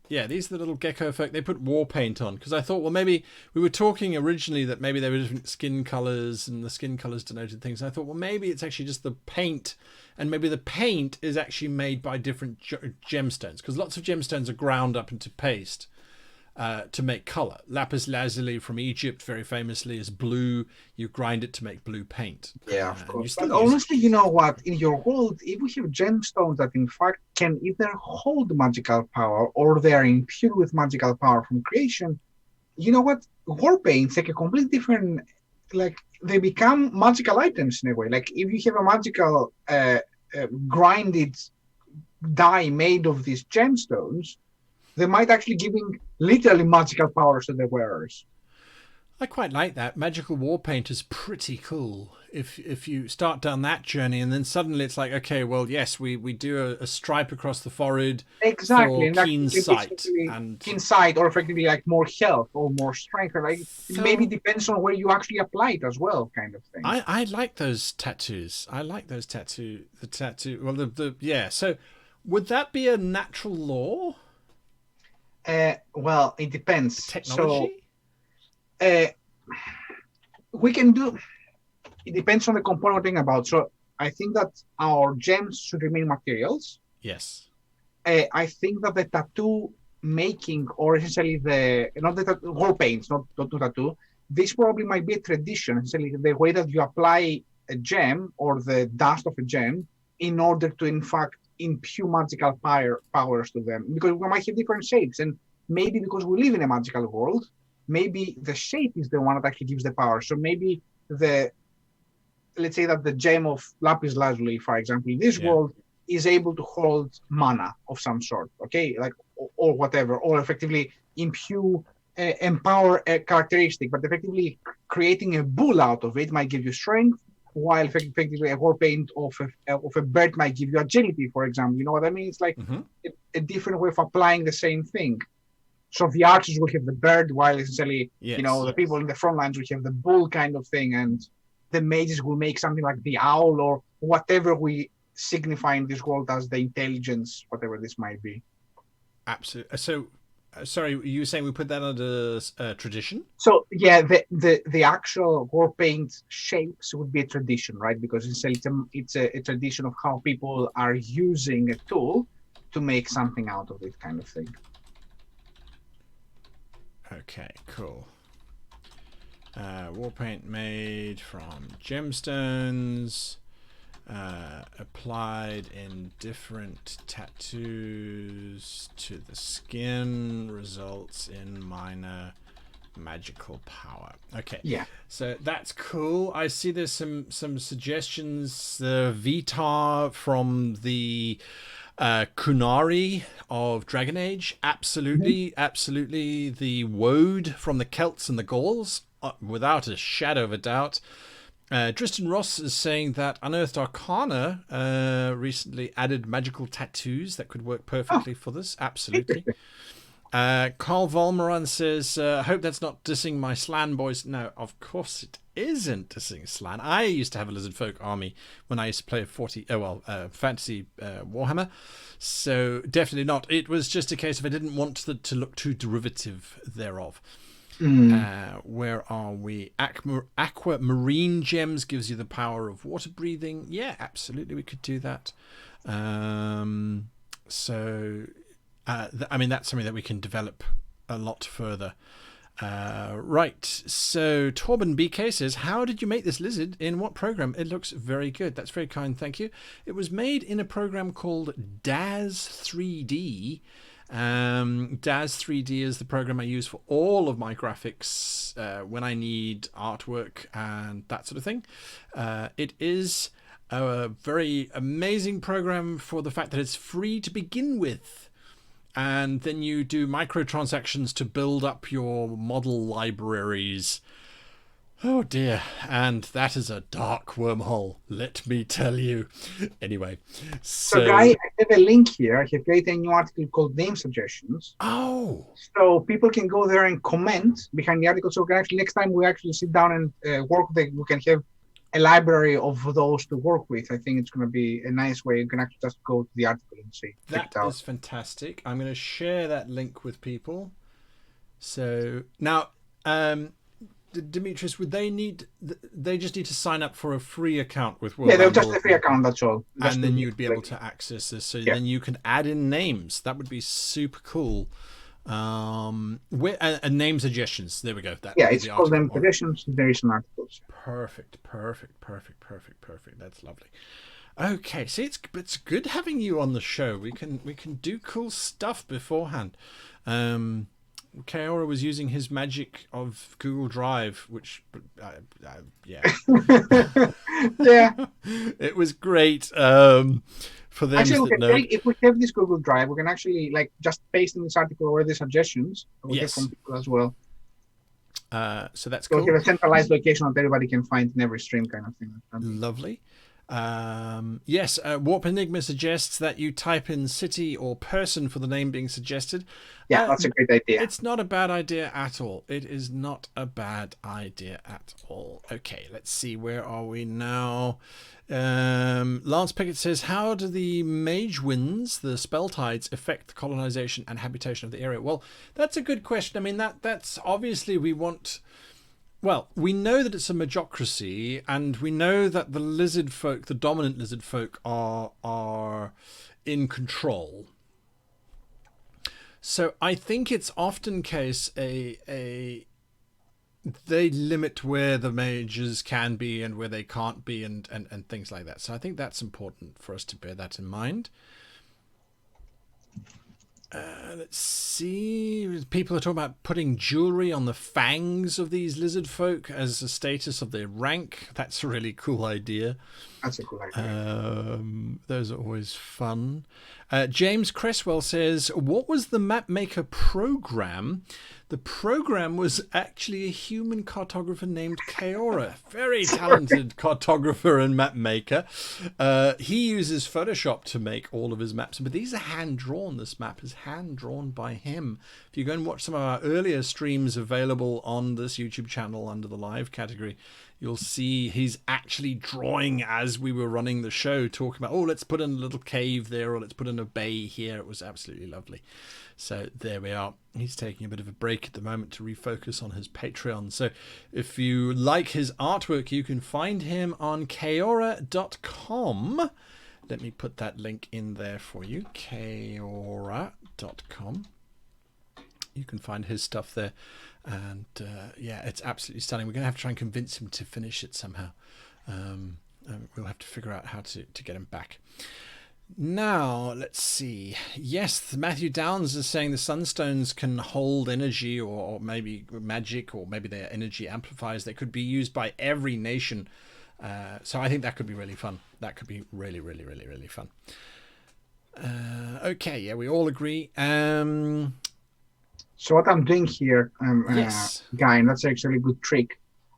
these are the little gecko folk. They put war paint on, because I thought, well, maybe we were talking originally that maybe there were different skin colors and the skin colors denoted things. And I thought, well, maybe it's actually just the paint, and maybe the paint is actually made by different gemstones, because lots of gemstones are ground up into paste. to make color. Lapis lazuli from Egypt, very famously, is blue. You grind it to make blue paint. Yeah, of And you course. still But use honestly, you know what? In your world, if we have gemstones that in fact can either hold magical power or they are imbued with magical power from creation, you know what? War paints take a completely different, like they become magical items in a way. Like if you have a magical grinded dye made of these gemstones, they might actually giving literally magical powers to the wearers. I quite like that. Magical war paint is pretty cool. If you start down that journey and then suddenly it's like, okay, well, yes, we do a stripe across the forehead Exactly, for and that keen sight. And keen sight, or effectively like more health or more strength, or like it maybe so depends on where you actually apply it as well, kind of thing. I like those tattoos. I like those the tattoo. Well, yeah. So would that be a natural law? Well, it depends. So Technology? uh, we can do. It depends on the component we're thinking about. So I think that our gems should remain materials. Yes. I think that the tattoo making, or essentially the not the war paints, not tattoo. This probably might be a tradition, essentially the way that you apply a gem or the dust of a gem in order to, in fact, impute magical powers to them. Because we might have different shapes, and maybe because we live in a magical world, maybe the shape is the one that actually gives the power. So maybe the let's say that the gem of lapis lazuli, for example, in this Yeah. world is able to hold mana of some sort, okay, like or whatever, or effectively impute, empower a characteristic, but effectively creating a bull out of it might give you strength, while effectively a war paint of a bird might give you agility, for example. You know what I mean? It's like a different way of applying the same thing. So the archers will have the bird, while essentially, Yes. the people in the front lines will have the bull kind of thing, and the mages will make something like the owl or whatever we signify in this world as the intelligence, whatever this might be. Absolutely. So, sorry, you were saying we put that under tradition? So yeah, the actual war paint shapes would be a tradition, right? Because it's a tradition of how people are using a tool to make something out of it, kind of thing. Okay, cool. War paint made from gemstones, applied in different tattoos to the skin, results in minor magical power. Okay, Yeah. so that's cool. I see there's some suggestions. The Vitar from the Kunari of Dragon Age, absolutely, absolutely. The Woad from the Celts and the Gauls, without a shadow of a doubt. Tristan Ross is saying that Unearthed Arcana recently added magical tattoos that could work perfectly for this. Absolutely. Carl Volmeran says, I hope that's not dissing my Slan boys. No, of course it isn't dissing Slan. I used to have a Lizard Folk army when I used to play fantasy Warhammer. So definitely not. It was just a case of I didn't want to look too derivative thereof. Where are we? Aquamarine gems gives you the power of water breathing. Yeah, absolutely, we could do that. I mean, that's something that we can develop a lot further. Right, so Torben BK says, how did you make this lizard? In what program? It looks very good. That's very kind, thank you. It was made in a program called DAZ 3D. DAZ 3D is the program I use for all of my graphics when I need artwork and that sort of thing. It is a very amazing program for the fact that it's free to begin with. And then you do microtransactions to build up your model libraries. Oh dear, and that is a dark wormhole, let me tell you. Anyway, so Guy, I have a link here. I have created a new article called Name Suggestions. Oh. So people can go there and comment behind the article. So actually, next time we actually sit down and work, we can have a library of those to work with. I think it's going to be a nice way. You can actually just go to the article and see. That is fantastic. I'm going to share that link with people. So now, Demetrius, would they just need to sign up for a free account with World? Yeah, they'll just a free account, that's all. And then you'd be able to access this. So then you can add in names. That would be super cool. And name suggestions. There we go. That Yeah, would be it's the called article. them suggestions. There is an article. Perfect. That's lovely. Okay, see, it's good having you on the show. We can do cool stuff beforehand. Kaora was using his magic of Google Drive, which, yeah, Yeah. it was great. For them Actually, that know. if we have this Google Drive, we can actually like just paste in this article or the suggestions we get Yes. from people as well. So that's So cool. we have a centralized location that everybody can find in every stream, kind of thing. Lovely. Yes, Warp Enigma suggests that you type in city or person for the name being suggested. Yeah, that's a great idea. It's not a bad idea at all. It is not a bad idea at all. Okay, let's see. Where are we now? Lance Pickett says, how do the mage winds, the spell tides, affect the colonization and habitation of the area? Well, that's a good question. I mean, that's obviously we want... Well, we know that it's a magocracy, and we know that the lizard folk, the dominant lizard folk, are in control. So I think it's often case they limit where the mages can be and where they can't be, and things like that. So I think that's important for us to bear that in mind. Let's see. People are talking about putting jewelry on the fangs of these lizard folk as a status of their rank. That's a really cool idea. That's a cool idea. Those are always fun. James Cresswell says, what was the map maker program? The program was actually a human cartographer named Kaora. Very talented cartographer and map maker. He uses Photoshop to make all of his maps, but these are hand-drawn. This map is hand-drawn by him. If you go and watch some of our earlier streams available on this YouTube channel under the live category, you'll see he's actually drawing as we were running the show, talking about, oh, let's put in a little cave there, or let's put in a bay here. It was absolutely lovely. So there we are. He's taking a bit of a break at the moment to refocus on his Patreon. So if you like his artwork, you can find him on kaora.com. Let me put that link in there for you, kaora.com. You can find his stuff there. And yeah, it's absolutely stunning. We're going to have to try and convince him to finish it somehow. We'll have to figure out how to get him back. Now, let's see. Yes, Matthew Downs is saying the Sunstones can hold energy or maybe magic, or maybe they're energy amplifiers that could be used by every nation. So I think that could be really fun. That could be really, really, really, really fun. Okay, yeah, we all agree. So what I'm doing here, yes. Guy, and that's actually a good trick.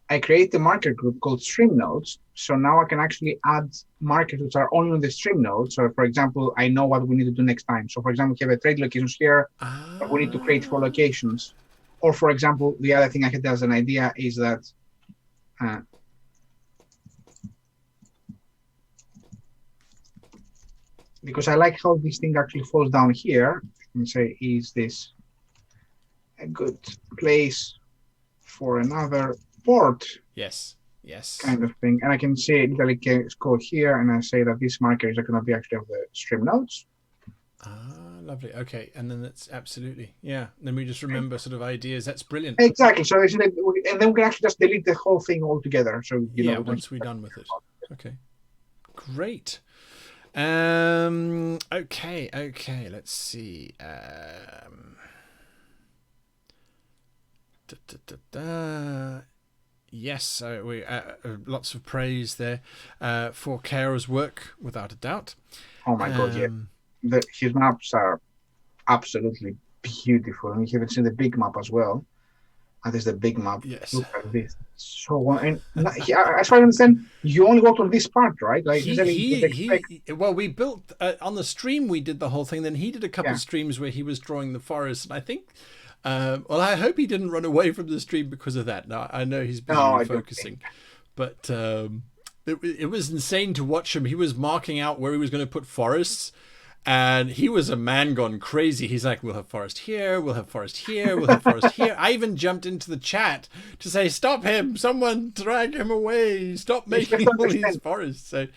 I create a marker group called stream nodes. So now I can actually add markers which are only on the stream node. So for example, I know what we need to do next time. So for example, we have a trade locations here. We need to create 4 locations. Or for example, the other thing I had as an idea is that because I like how this thing actually falls down here, I can say, is this a good place for another port? Yes. Kind of thing. And I can say literally go here and I say that these markers are going to be actually of the stream nodes. Lovely. Okay. And then that's absolutely, yeah. Then we just remember sort of ideas. That's brilliant. Exactly. So and then we can actually just delete the whole thing altogether. So you know, once we're done with it. Okay. Great. Okay. Let's see. Yes, we lots of praise there for Kaora's work, without a doubt. Oh my God, yeah. His maps are absolutely beautiful. And you haven't seen the big map as well. And there's the big map. Yes. Look at this. So, and as far as I understand, you only worked on this part, right? Like, well, we built on the stream. We did the whole thing. Then he did a couple of streams where he was drawing the forest, and I think. Well, I hope he didn't run away from the stream because of that. Now I know he's busy focusing, but it was insane to watch him. He was marking out where he was going to put forests, and he was a man gone crazy. He's like, we'll have forest here, we'll have forest here, we'll have forest here. I even jumped into the chat to say, stop him, someone drag him away, stop making all these forests. So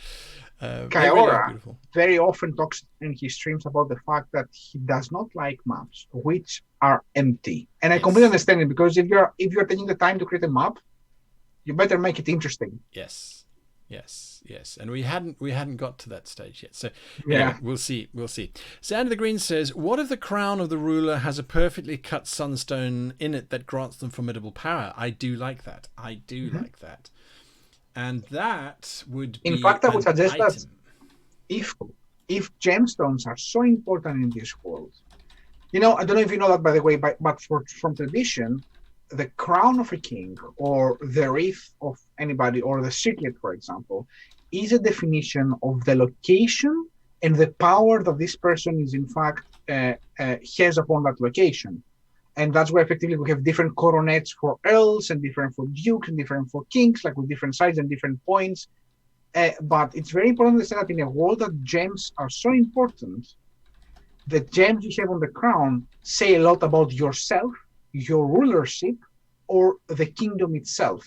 They're really Kaora beautiful. very often talks in his streams about the fact that he does not like maps which are empty. And I completely Yes. understand it, because if you're taking the time to create a map, you better make it interesting. Yes. Yes. And we hadn't got to that stage yet. So anyway, Yeah. we'll see. Sand of the Green says, what if the crown of the ruler has a perfectly cut sunstone in it that grants them formidable power? I do like that. Mhm. And that would In be fact, I would an suggest that item. if if gemstones are so important in this world, I don't know if you know that, by the way, but from tradition, the crown of a king or the wreath of anybody or the circlet, for example, is a definition of the location and the power that this person is in fact has upon that location. And that's why effectively we have different coronets for earls and different for dukes and different for kings, like with different sizes and different points. But it's very important to say that in a world that gems are so important, the gems you have on the crown say a lot about yourself, your rulership, or the kingdom itself.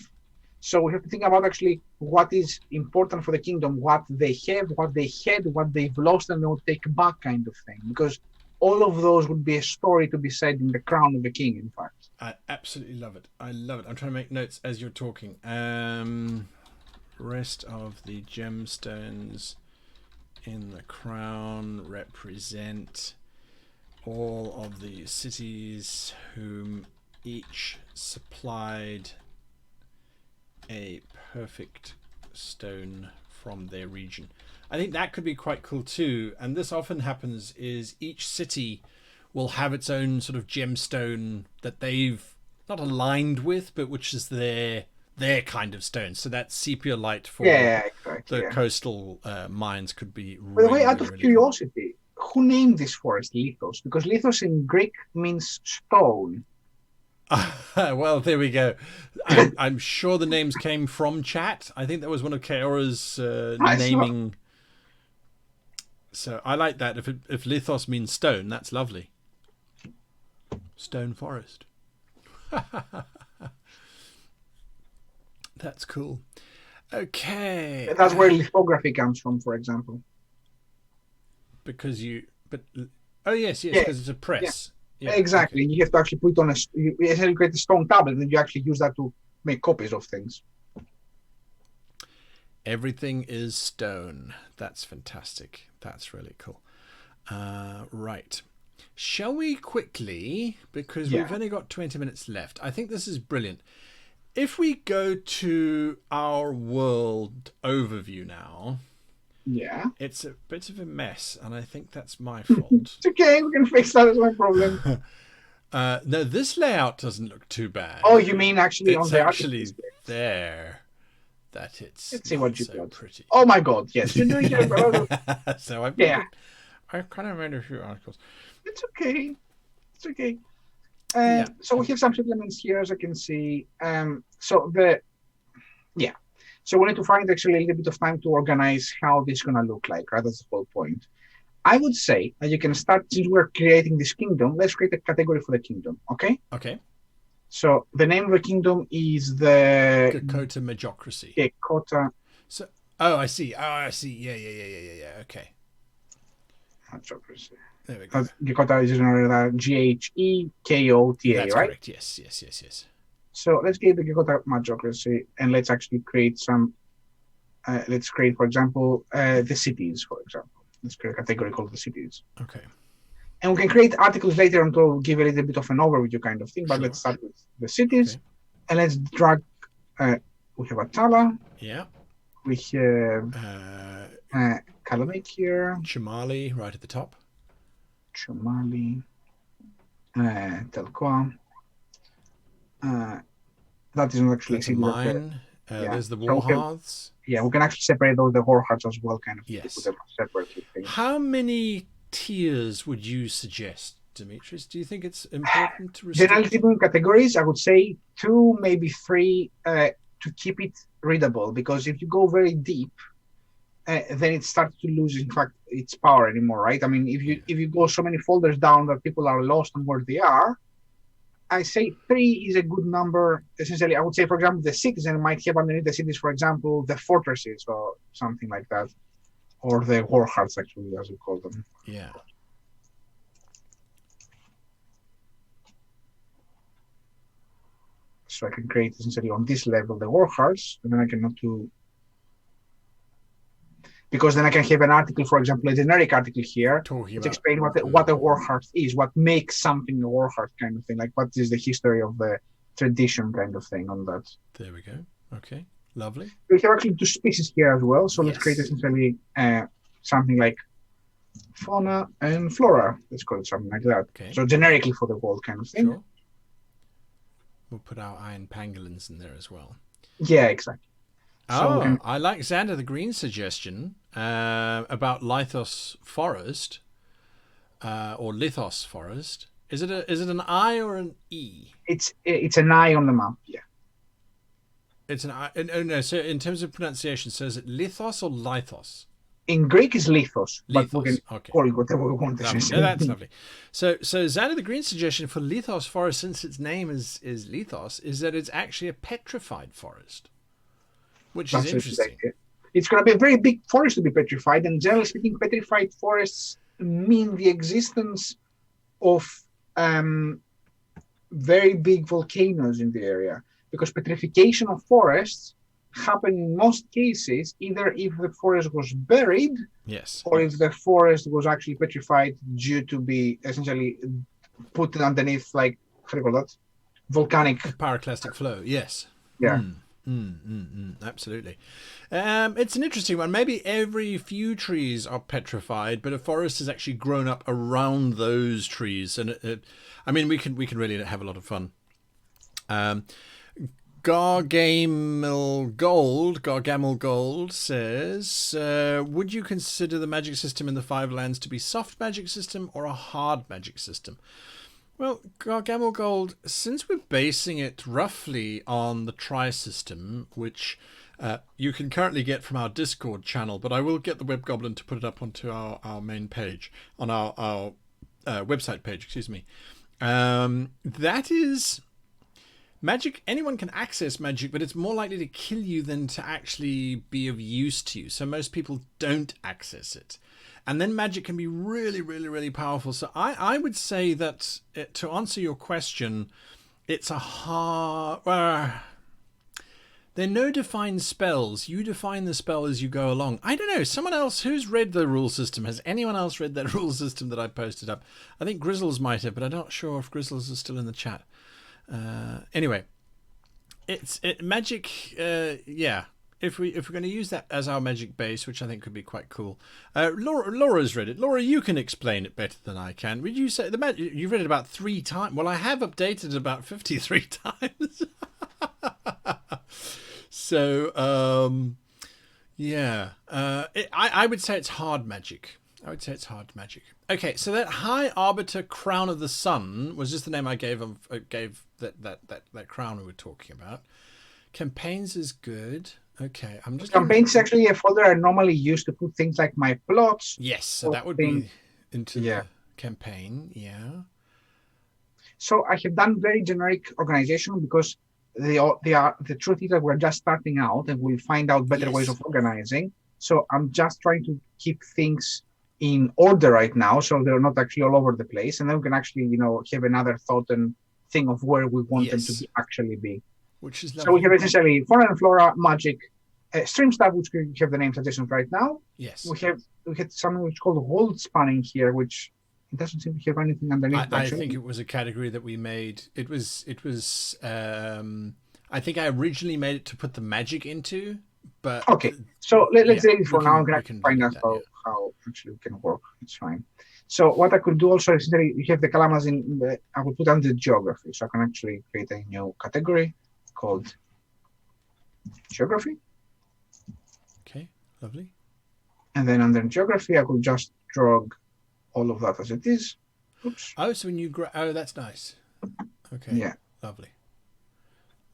So we have to think about actually what is important for the kingdom, what they have, what they had, what they've lost, and they'll take back, kind of thing. Because all of those would be a story to be said in the crown of the king, in fact. I absolutely love it. I'm trying to make notes as you're talking. Rest of the gemstones in the crown represent all of the cities whom each supplied a perfect stone from their region. I think that could be quite cool too. And this often happens is each city will have its own sort of gemstone that they've not aligned with, but which is their kind of stone. So that sepia light for Yeah, exactly. the Yeah. coastal mines could be By the way, really, out really, of really cool. curiosity, who named this forest Lithos? Because Lithos in Greek means stone. Well, there we go. I'm sure the names came from chat. I think that was one of Kaora's I saw. naming. So I like that. If Lithos means stone, that's lovely. Stone forest. That's cool. Okay. That's where lithography comes from, for example. Because you, but oh yes, Yeah, because it's a yeah, press. Yeah. exactly. Okay. You have to actually put on you essentially create a stone tablet, and you actually use that to make copies of things. Everything is stone. That's fantastic. That's really cool. Right. Shall we quickly, because we've Yeah, only got 20 minutes left, I think this is brilliant. If we go to our world overview now, yeah. it's a bit of a mess, and I think that's my fault. It's okay. We can fix that. It's no problem. No, this layout doesn't look too Oh, bad. you mean actually on It's the artist actually display? there that it's Let's see not what you so got. pretty. Oh my God! Yes, you're doing it. So I've made Yeah, it. I've kind of made a few articles. it's okay. It's okay. Yeah. So we have some supplements here, as I can see. Yeah. So we need to find actually a little bit of time to organize how this is gonna look like, right? That's the whole point. I would say that you can start, since we're creating this kingdom, let's create a category for the kingdom, okay? Okay. So the name of the kingdom is the Dakota Majocracy. Gekota So, oh, I see. Yeah. Okay. Majocracy. There we go. Gekota is Ghekota, That's right? correct. Yes. So let's create the Gekota Majocracy, and let's actually create some. Let's create, for example, the cities, for example. Let's create a category called the cities. Okay. And we can create articles later on to give a little bit of an overview kind of thing, but Sure. let's start with the cities. Okay. And let's drag, we have Atala, Yeah. we have Kalamake here, Chamali right at the top. Chomali, Telqua. That is not actually That's a mine. yeah. There's the So war hearths. yeah, we can actually separate those, the war hearts as well, kind of. Yes. Put them separately. How many tiers would you suggest, Demetrius? Do you think it's important to Generally, restrict? different categories, I would say 2, maybe 3, to keep it readable. Because if you go very deep, then it starts to lose, in fact, its power anymore, right? I mean, if you go so many folders down that people are lost on where they are, I say 3 is a good number. Essentially, I would say, for example, the citizen might have underneath the cities, for example, the fortresses or something like that. or the war hearts, actually, as we call them. Yeah. So I can create essentially on this level the war hearts, and then I cannot do, because then I can have an article, for example, a generic article here, Talking which about explains what a war heart is, what makes something a war heart kind of thing, like what is the history of the tradition kind of thing on that. There we go. Okay, lovely. We have actually 2 species here as well, so Yes. let's create essentially something like fauna and flora. Let's call it something like that. Okay. So generically for the world kind of thing. Sure. We'll put our iron pangolins in there as well. Yeah, exactly. So I like Xander the Green's suggestion about Lithos Forest or Lithos Forest. Is it an I or an E? It's an I on the map. Yeah. It's an I. No. So in terms of pronunciation, so is it Lithos or Lithos? In Greek is lithos, but we can Okay. call it whatever we want. No, that's lovely. So Xander the Green's suggestion for Lithos Forest, since its name is Lithos, is that it's actually a petrified forest, which is interesting. It's going to be a very big forest to be petrified, and generally speaking, petrified forests mean the existence of very big volcanoes in the area, because petrification of forests happen in most cases either if the forest was buried, yes, or if the forest was actually petrified due to be essentially put underneath, like, how do you call that, volcanic pyroclastic flow. Yes. Yeah. Absolutely. It's an interesting one. Maybe every few trees are petrified, but a forest has actually grown up around those trees, and I mean, we can really have a lot of fun. Gargamel Gold says, would you consider the magic system in the Five Lands to be soft magic system or a hard magic system? Well, Gargamel Gold, since we're basing it roughly on the Tri system, which you can currently get from our Discord channel, but I will get the Web Goblin to put it up onto our main page, on our website page, excuse me. That is... Magic, anyone can access magic, but it's more likely to kill you than to actually be of use to you. So most people don't access it. And then magic can be really, really, really powerful. So I would say that, to answer your question, it's a hard... there are no defined spells. You define the spell as you go along. I don't know. Someone else who's read the rule system. Has anyone else read that rule system that I posted up? I think Grizzles might have, but I'm not sure if Grizzles is still in the chat. Anyway, magic. Yeah, if we're going to use that as our magic base, which I think could be quite cool. Laura's read it. Laura, you can explain it better than I can. Would you say the magic? You've read it about 3 times. Well, I have updated it about 53 times. So, yeah. I would say it's hard magic. Okay, so that High Arbiter Crown of the Sun was just the name I gave that crown we were talking about. Campaigns is good. Okay, I'm just... Campaigns is actually a folder I normally use to put things like my plots. Yes, so that would be into the campaign, yeah. So I have done very generic organization because the truth is that we're just starting out and we'll find out better ways of organizing. So I'm just trying to keep things in order right now, so they're not actually all over the place, and then we can actually, have another thought and thing of where we want them to actually be. Which is lovely. So we have essentially fauna and flora, magic, stream stuff, which we have the name suggestions right now. Yes. We had something which is called world spanning here, which it doesn't seem to have anything underneath. I think it was a category that we made. It was. I think I originally made it to put the magic into. But okay, so let's say for now. I'm gonna find out how actually it can work. It's fine. So what I could do also is you have the Kalamas I will put under geography, so I can actually create a new category called geography. Okay, lovely. And then under geography, I could just drag all of that as it is. Oops. Oh, so when you that's nice. Okay. Yeah.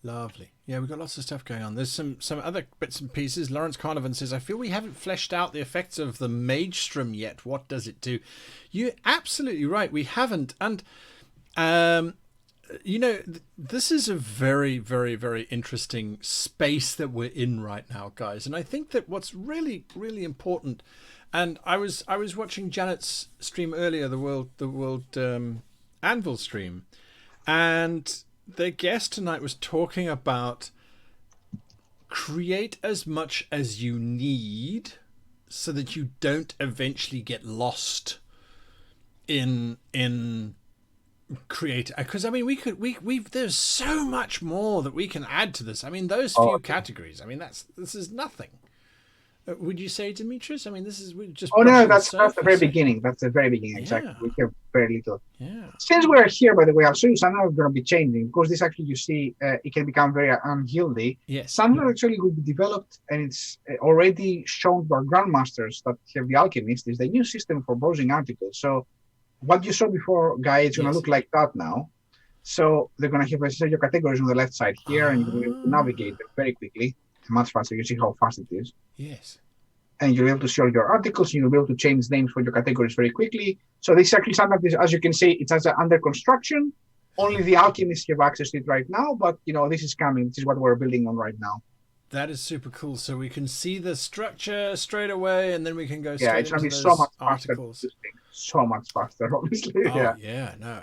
Lovely. Yeah, we've got lots of stuff going on. There's some other bits and pieces. Lawrence Carnovan says, I feel we haven't fleshed out the effects of the Magestrom yet. What does it do? You're absolutely right. We haven't. And you know, this is a very, very, very interesting space that we're in right now, guys. And I think that what's really, really important, and I was watching Janet's stream earlier, the world anvil stream, and their guest tonight was talking about create as much as you need so that you don't eventually get lost in create, because I mean we've there's so much more that we can add to this. I mean, those few categories, I mean, this is nothing. Would you say, Demetrius? I mean, this is we just no, that's the very beginning. That's the very beginning. Exactly. We have very little. Yeah. Since we're here, by the way, I'll show you some are going to be changing, because this actually, you see, it can become very unwieldy. Yes. Some are actually will be developed, and it's already shown by grandmasters that have the Alchemist is the new system for browsing articles. So what you saw before, Guy, it's going to look like that now. So they're going to have your categories on the left side here, and you're going to be able to navigate them very quickly, much faster. You see how fast it is. Yes. And you'll be able to show your articles, and you'll be able to change names for your categories very quickly. So this actually, some of this, as you can see, it's under construction. Only the alchemists have access to it right now, but this is coming. This is what we're building on right now. That is super cool. So we can see the structure straight away, and then we can go straight into those so much articles. So much faster, obviously. No,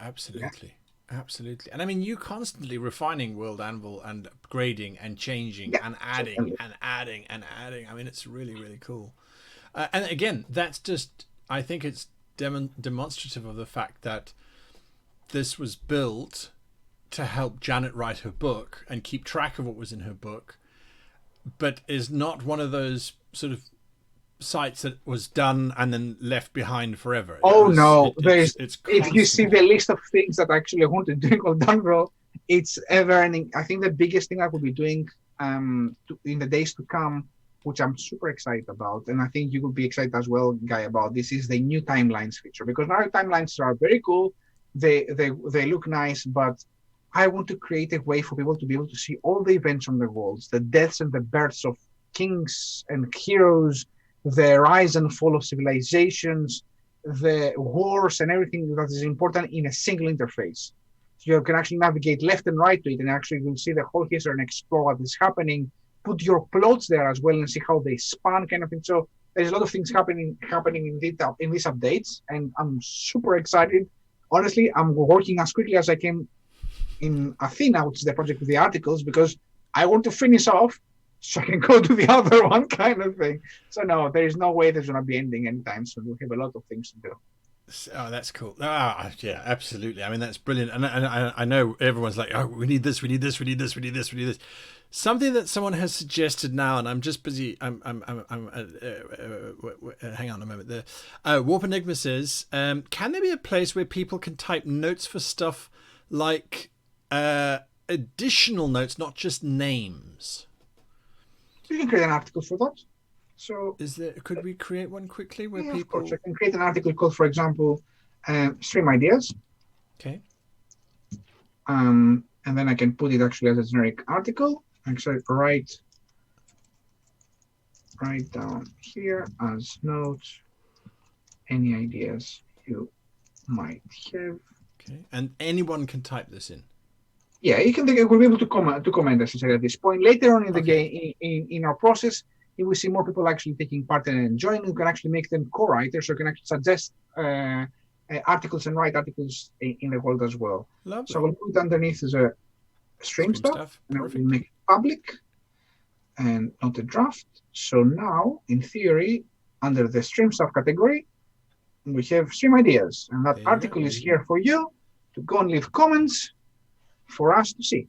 absolutely. Yeah. Absolutely. And I mean, you constantly refining World Anvil and upgrading and changing and adding and adding and adding. I mean, it's really, really cool. And again, that's just, I think it's demonstrative of the fact that this was built to help Janet write her book and keep track of what was in her book, but is not one of those sort of sites that was done and then left behind forever. It's if you see the list of things that actually I want to do on Dunrow, it's ever-ending. I think the biggest thing I will be doing in the days to come, which I'm super excited about, and I think you will be excited as well, Guy, about this, is the new timelines feature. Because now timelines are very cool, they look nice, but I want to create a way for people to be able to see all the events on the worlds, the deaths and the births of kings and heroes, the rise and fall of civilizations, the wars and everything that is important in a single interface. So you can actually navigate left and right to it, and actually you'll see the whole history and explore what is happening. Put your plots there as well and see how they span, kind of thing. So there's a lot of things happening in these updates, and I'm super excited. Honestly, I'm working as quickly as I can in Athena, which is the project with the articles, because I want to finish off so I can go to the other one, kind of thing. So no, there is no way there's going to be ending anytime soon. We have a lot of things to do. Oh, that's cool. Yeah, absolutely. I mean, that's brilliant. And I know everyone's like, oh, we need this, we need this, we need this, we need this, we need this. Something that someone has suggested now, and I'm just busy. Hang on a moment. The Warp Enigma says, can there be a place where people can type notes for stuff like additional notes, not just names? You can create an article for that. So could we create one quickly where people? Of course, I can create an article called, for example, stream ideas. Okay. And then I can put it actually as a generic article. Actually, write down here as notes any ideas you might have. Okay. And anyone can type this in. Yeah, you can. We'll be able to comment essentially at this point. Later on in the game, in our process, you will see more people actually taking part and enjoying. You can actually make them co-writers, so you can actually suggest articles and write articles in the world as well. Lovely. So we'll put it underneath as a stream stuff, and we'll make it public and not a draft. So now, in theory, under the stream stuff category, we have stream ideas, and that article is here for you to go and leave comments for us to see.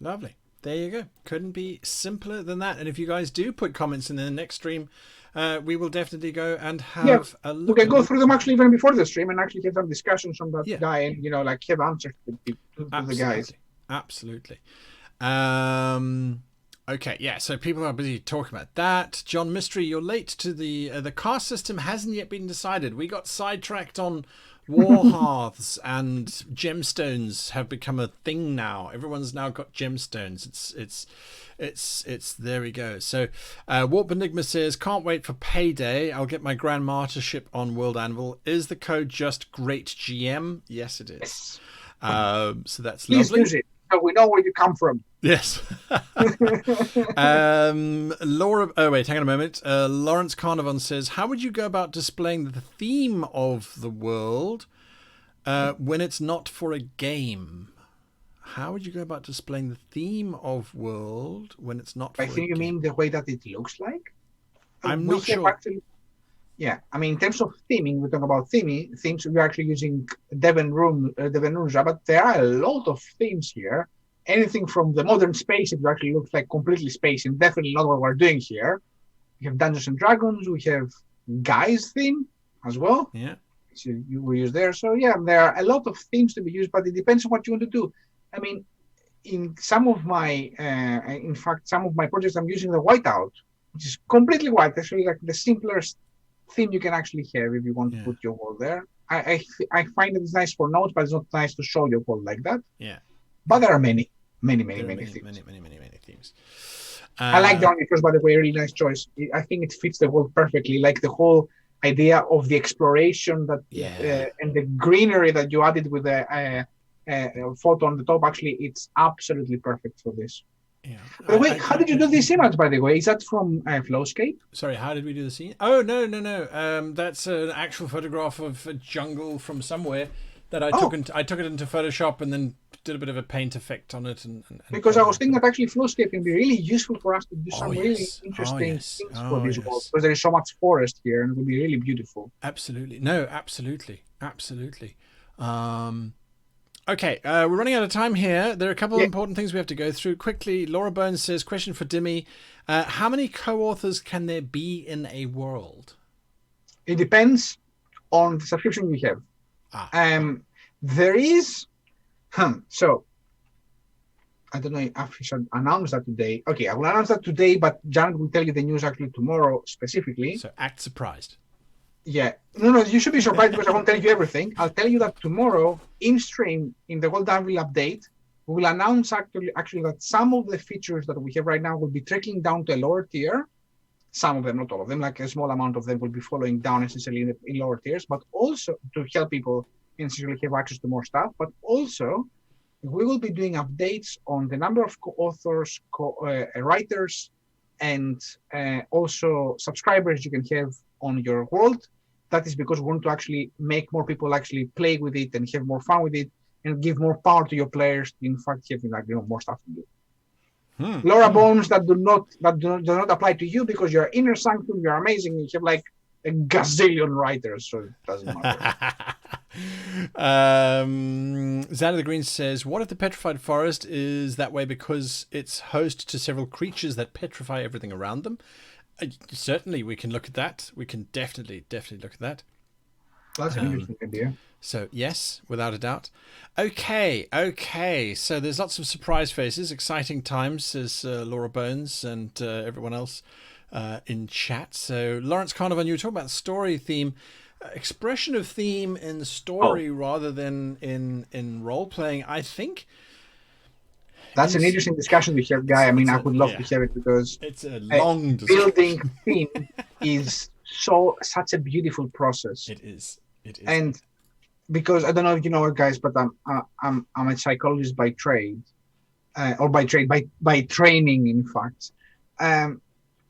Lovely. There you go. Couldn't be simpler than that. And if you guys do put comments in the next stream, we will definitely go and have a look. We can go through them actually even before the stream and actually have some discussions from that guy, and like have answers to the guys. Absolutely. Okay, yeah. So people are busy talking about that. John Mystery, you're late to the caste system hasn't yet been decided. We got sidetracked on war hearths, and gemstones have become a thing now. Everyone's now got gemstones. It's there we go. So Warp Enigma says, can't wait for payday. I'll get my Grand Martyrship on World Anvil. Is the code just Great GM? Yes, it is. So that's Please lovely. use it so we know where you come from. Yes. Laura. Oh wait, hang on a moment. Lawrence Carnarvon says, "How would you go about displaying the theme of the world when it's not for a game? How would you go about displaying the theme of world when it's not for I a think you game?" mean the way that it looks like. I'm We not have sure. actually, yeah. I mean, in terms of theming, we talk about themes. We're actually using Devon Rooms, but there are a lot of themes here. Anything from the modern space, it actually looks like completely space, and definitely not what we're doing here. We have Dungeons and Dragons. We have Guy's theme as well. Yeah. So you will use there. So yeah, there are a lot of themes to be used, but it depends on what you want to do. I mean, in some of my, in fact, some of my projects, I'm using the whiteout, which is completely white. Actually, like the simplest theme you can actually have if you want to Yeah. put your world there. I find it's nice for notes, but it's not nice to show your world like that. Yeah. But there are many There are themes. many themes. I like the First, by the way, really nice choice. I think it fits the world perfectly. Like the whole idea of the exploration that and the greenery that you added with the photo on the top. Actually, it's absolutely perfect for this. Yeah. By the way, how did you do this image? By the way, is that from Flowscape? Sorry, how did we do the scene? Oh no. That's an actual photograph of a jungle from somewhere that I took. I took it into Photoshop and then did a bit of a paint effect on it. And because I was thinking that actually Flowscape can be really useful for us to do some really interesting things for this world, because there is so much forest here and it will be really beautiful. Absolutely. No, absolutely. Okay, we're running out of time here. There are a couple of important things we have to go through quickly. Laura Bones says, question for Dimmy. How many co-authors can there be in a world? It depends on the subscription you have. There is... So, I don't know if I should announce that today. Okay, I will announce that today, but Janet will tell you the news actually tomorrow specifically. So act surprised. Yeah. No, you should be surprised because I won't tell you everything. I'll tell you that tomorrow in stream in the World Anvil update, we will announce actually that some of the features that we have right now will be trickling down to a lower tier. Some of them, not all of them, like a small amount of them will be following down essentially in lower tiers, but also to help people essentially have access to more stuff. But also, we will be doing updates on the number of co-authors, writers, and also subscribers you can have on your world. That is because we want to actually make more people actually play with it and have more fun with it and give more power to your players to, in fact, having more stuff to do. Laura Bones that do not apply to you because you're inner sanctum, you're amazing, you have like a gazillion writers, so it doesn't matter. Xander the Green says, what if the petrified forest is that way because it's host to several creatures that petrify everything around them? Certainly we can look at that. We can definitely look at that. That's an interesting idea. So yes, without a doubt. Okay. So there's lots of surprise faces, exciting times, says Laura Bones and everyone else in chat. So Lawrence Carnarvon, you were talking about story theme, expression of theme in story rather than in role playing. I think that's an interesting discussion we have, Guy. I mean, I would love to have it because it's a long building theme is such a beautiful process. It is. And because I don't know if you know it, guys, but I'm a psychologist by trade, or by training, in fact.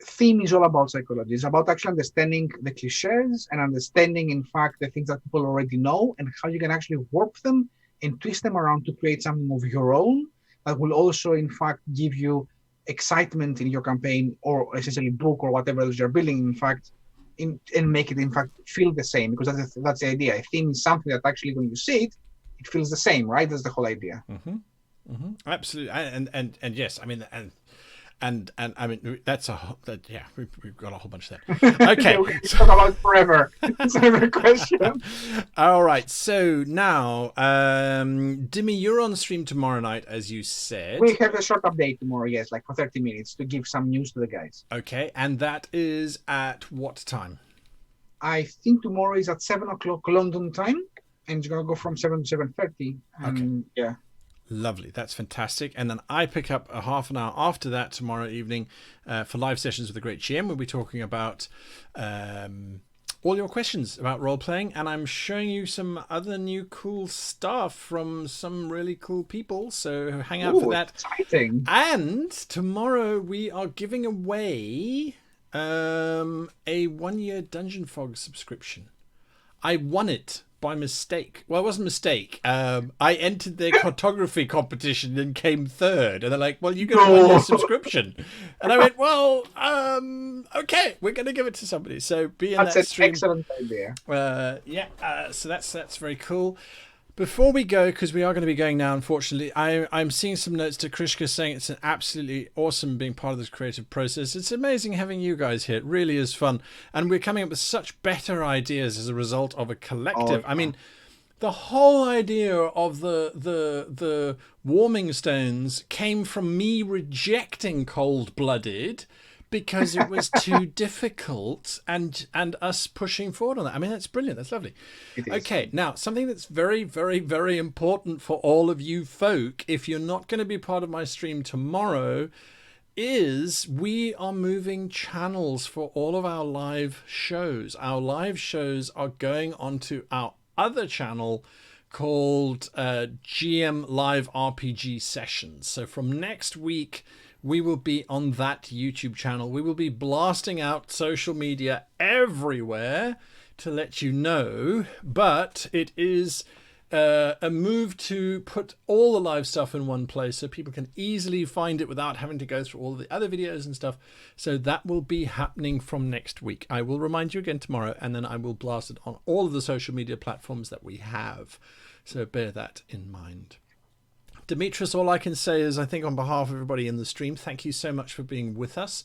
Theme is all about psychology. It's about actually understanding the cliches and understanding, in fact, the things that people already know and how you can actually warp them and twist them around to create something of your own that will also, in fact, give you excitement in your campaign or essentially book or whatever else you're building, in fact, and make it, in fact, feel the same, because that's the idea. A theme is something that actually, when you see it, it feels the same, right? That's the whole idea. Absolutely. And yes, I mean, and I mean, we've got a whole bunch of that. Okay. We can talk about forever. It's every question. All right. So now, Dimmy, you're on stream tomorrow night, as you said. We have a short update tomorrow, yes, like for 30 minutes to give some news to the guys. Okay. And that is at what time? I think tomorrow is at 7 o'clock London time, and it's going to go from 7 to 7:30. Okay. Yeah. Lovely. That's fantastic. And then I pick up a half an hour after that tomorrow evening for live sessions with the Great GM. We'll be talking about all your questions about role playing, and I'm showing you some other new cool stuff from some really cool people. So hang out for that. Exciting. And tomorrow we are giving away a 1-year Dungeon Fog subscription. I won it by mistake. Well, it wasn't a mistake. I entered their cartography competition and came third. And they're like, well, you get a 1-year subscription. And I went, well, okay, we're going to give it to somebody. So be in that stream. That's an excellent idea. So that's very cool. Before we go, because we are going to be going now, unfortunately, I'm seeing some notes to Krishka saying it's an absolutely awesome being part of this creative process. It's amazing having you guys here. It really is fun. And we're coming up with such better ideas as a result of a collective. I mean, the whole idea of the warming stones came from me rejecting Cold-Blooded because it was too difficult, and us pushing forward on that. I mean, that's brilliant. That's lovely. Okay, now, something that's very, very, very important for all of you folk, if you're not going to be part of my stream tomorrow, is we are moving channels for all of our live shows. Our live shows are going onto our other channel called GM Live RPG Sessions. So from next week, we will be on that YouTube channel. We will be blasting out social media everywhere to let you know, but it is a move to put all the live stuff in one place so people can easily find it without having to go through all the other videos and stuff. So that will be happening from next week. I will remind you again tomorrow, and then I will blast it on all of the social media platforms that we have. So bear that in mind. Demetrius, all I can say is, I think on behalf of everybody in the stream, thank you so much for being with us.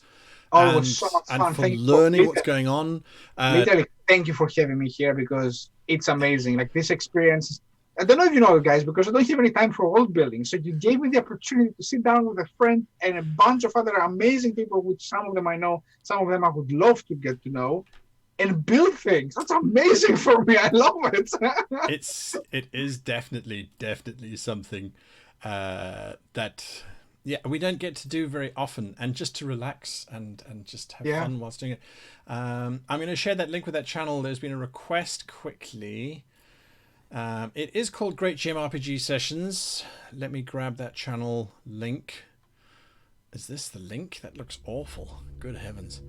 It was so much fun. And for learning what's going on. Literally, thank you for having me here, because it's amazing. Like, this experience, I don't know if you know, guys, because I don't have any time for world building. So you gave me the opportunity to sit down with a friend and a bunch of other amazing people, which some of them I know, some of them I would love to get to know, and build things. That's amazing for me. I love it. It is definitely something that we don't get to do very often, and just to relax and just have fun whilst doing it. I'm going to share that link with that channel. There's been a request quickly. It is called Great GM RPG Sessions. Let me grab that channel link. Is this the link? That looks awful. Good heavens.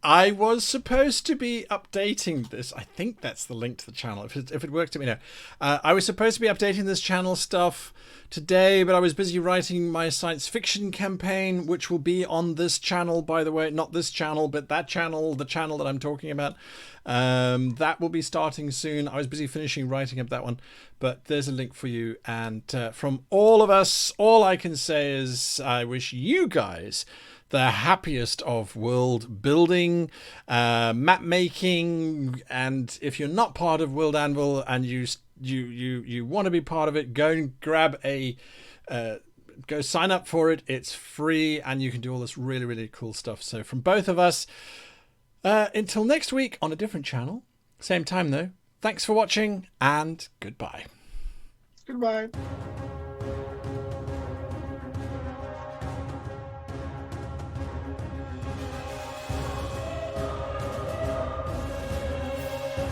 I was supposed to be updating this. I think that's the link to the channel. If it works, let me know. I was supposed to be updating this channel stuff today, but I was busy writing my science fiction campaign, which will be on this channel, by the way. Not this channel, but that channel, the channel that I'm talking about. That will be starting soon. I was busy finishing writing up that one, but there's a link for you. And from all of us, all I can say is I wish you guys the happiest of world building, map making, and if you're not part of World Anvil and you want to be part of it, go and grab go sign up for it. It's free, and you can do all this really, really cool stuff. So from both of us, until next week on a different channel, same time though, thanks for watching, and goodbye. Goodbye.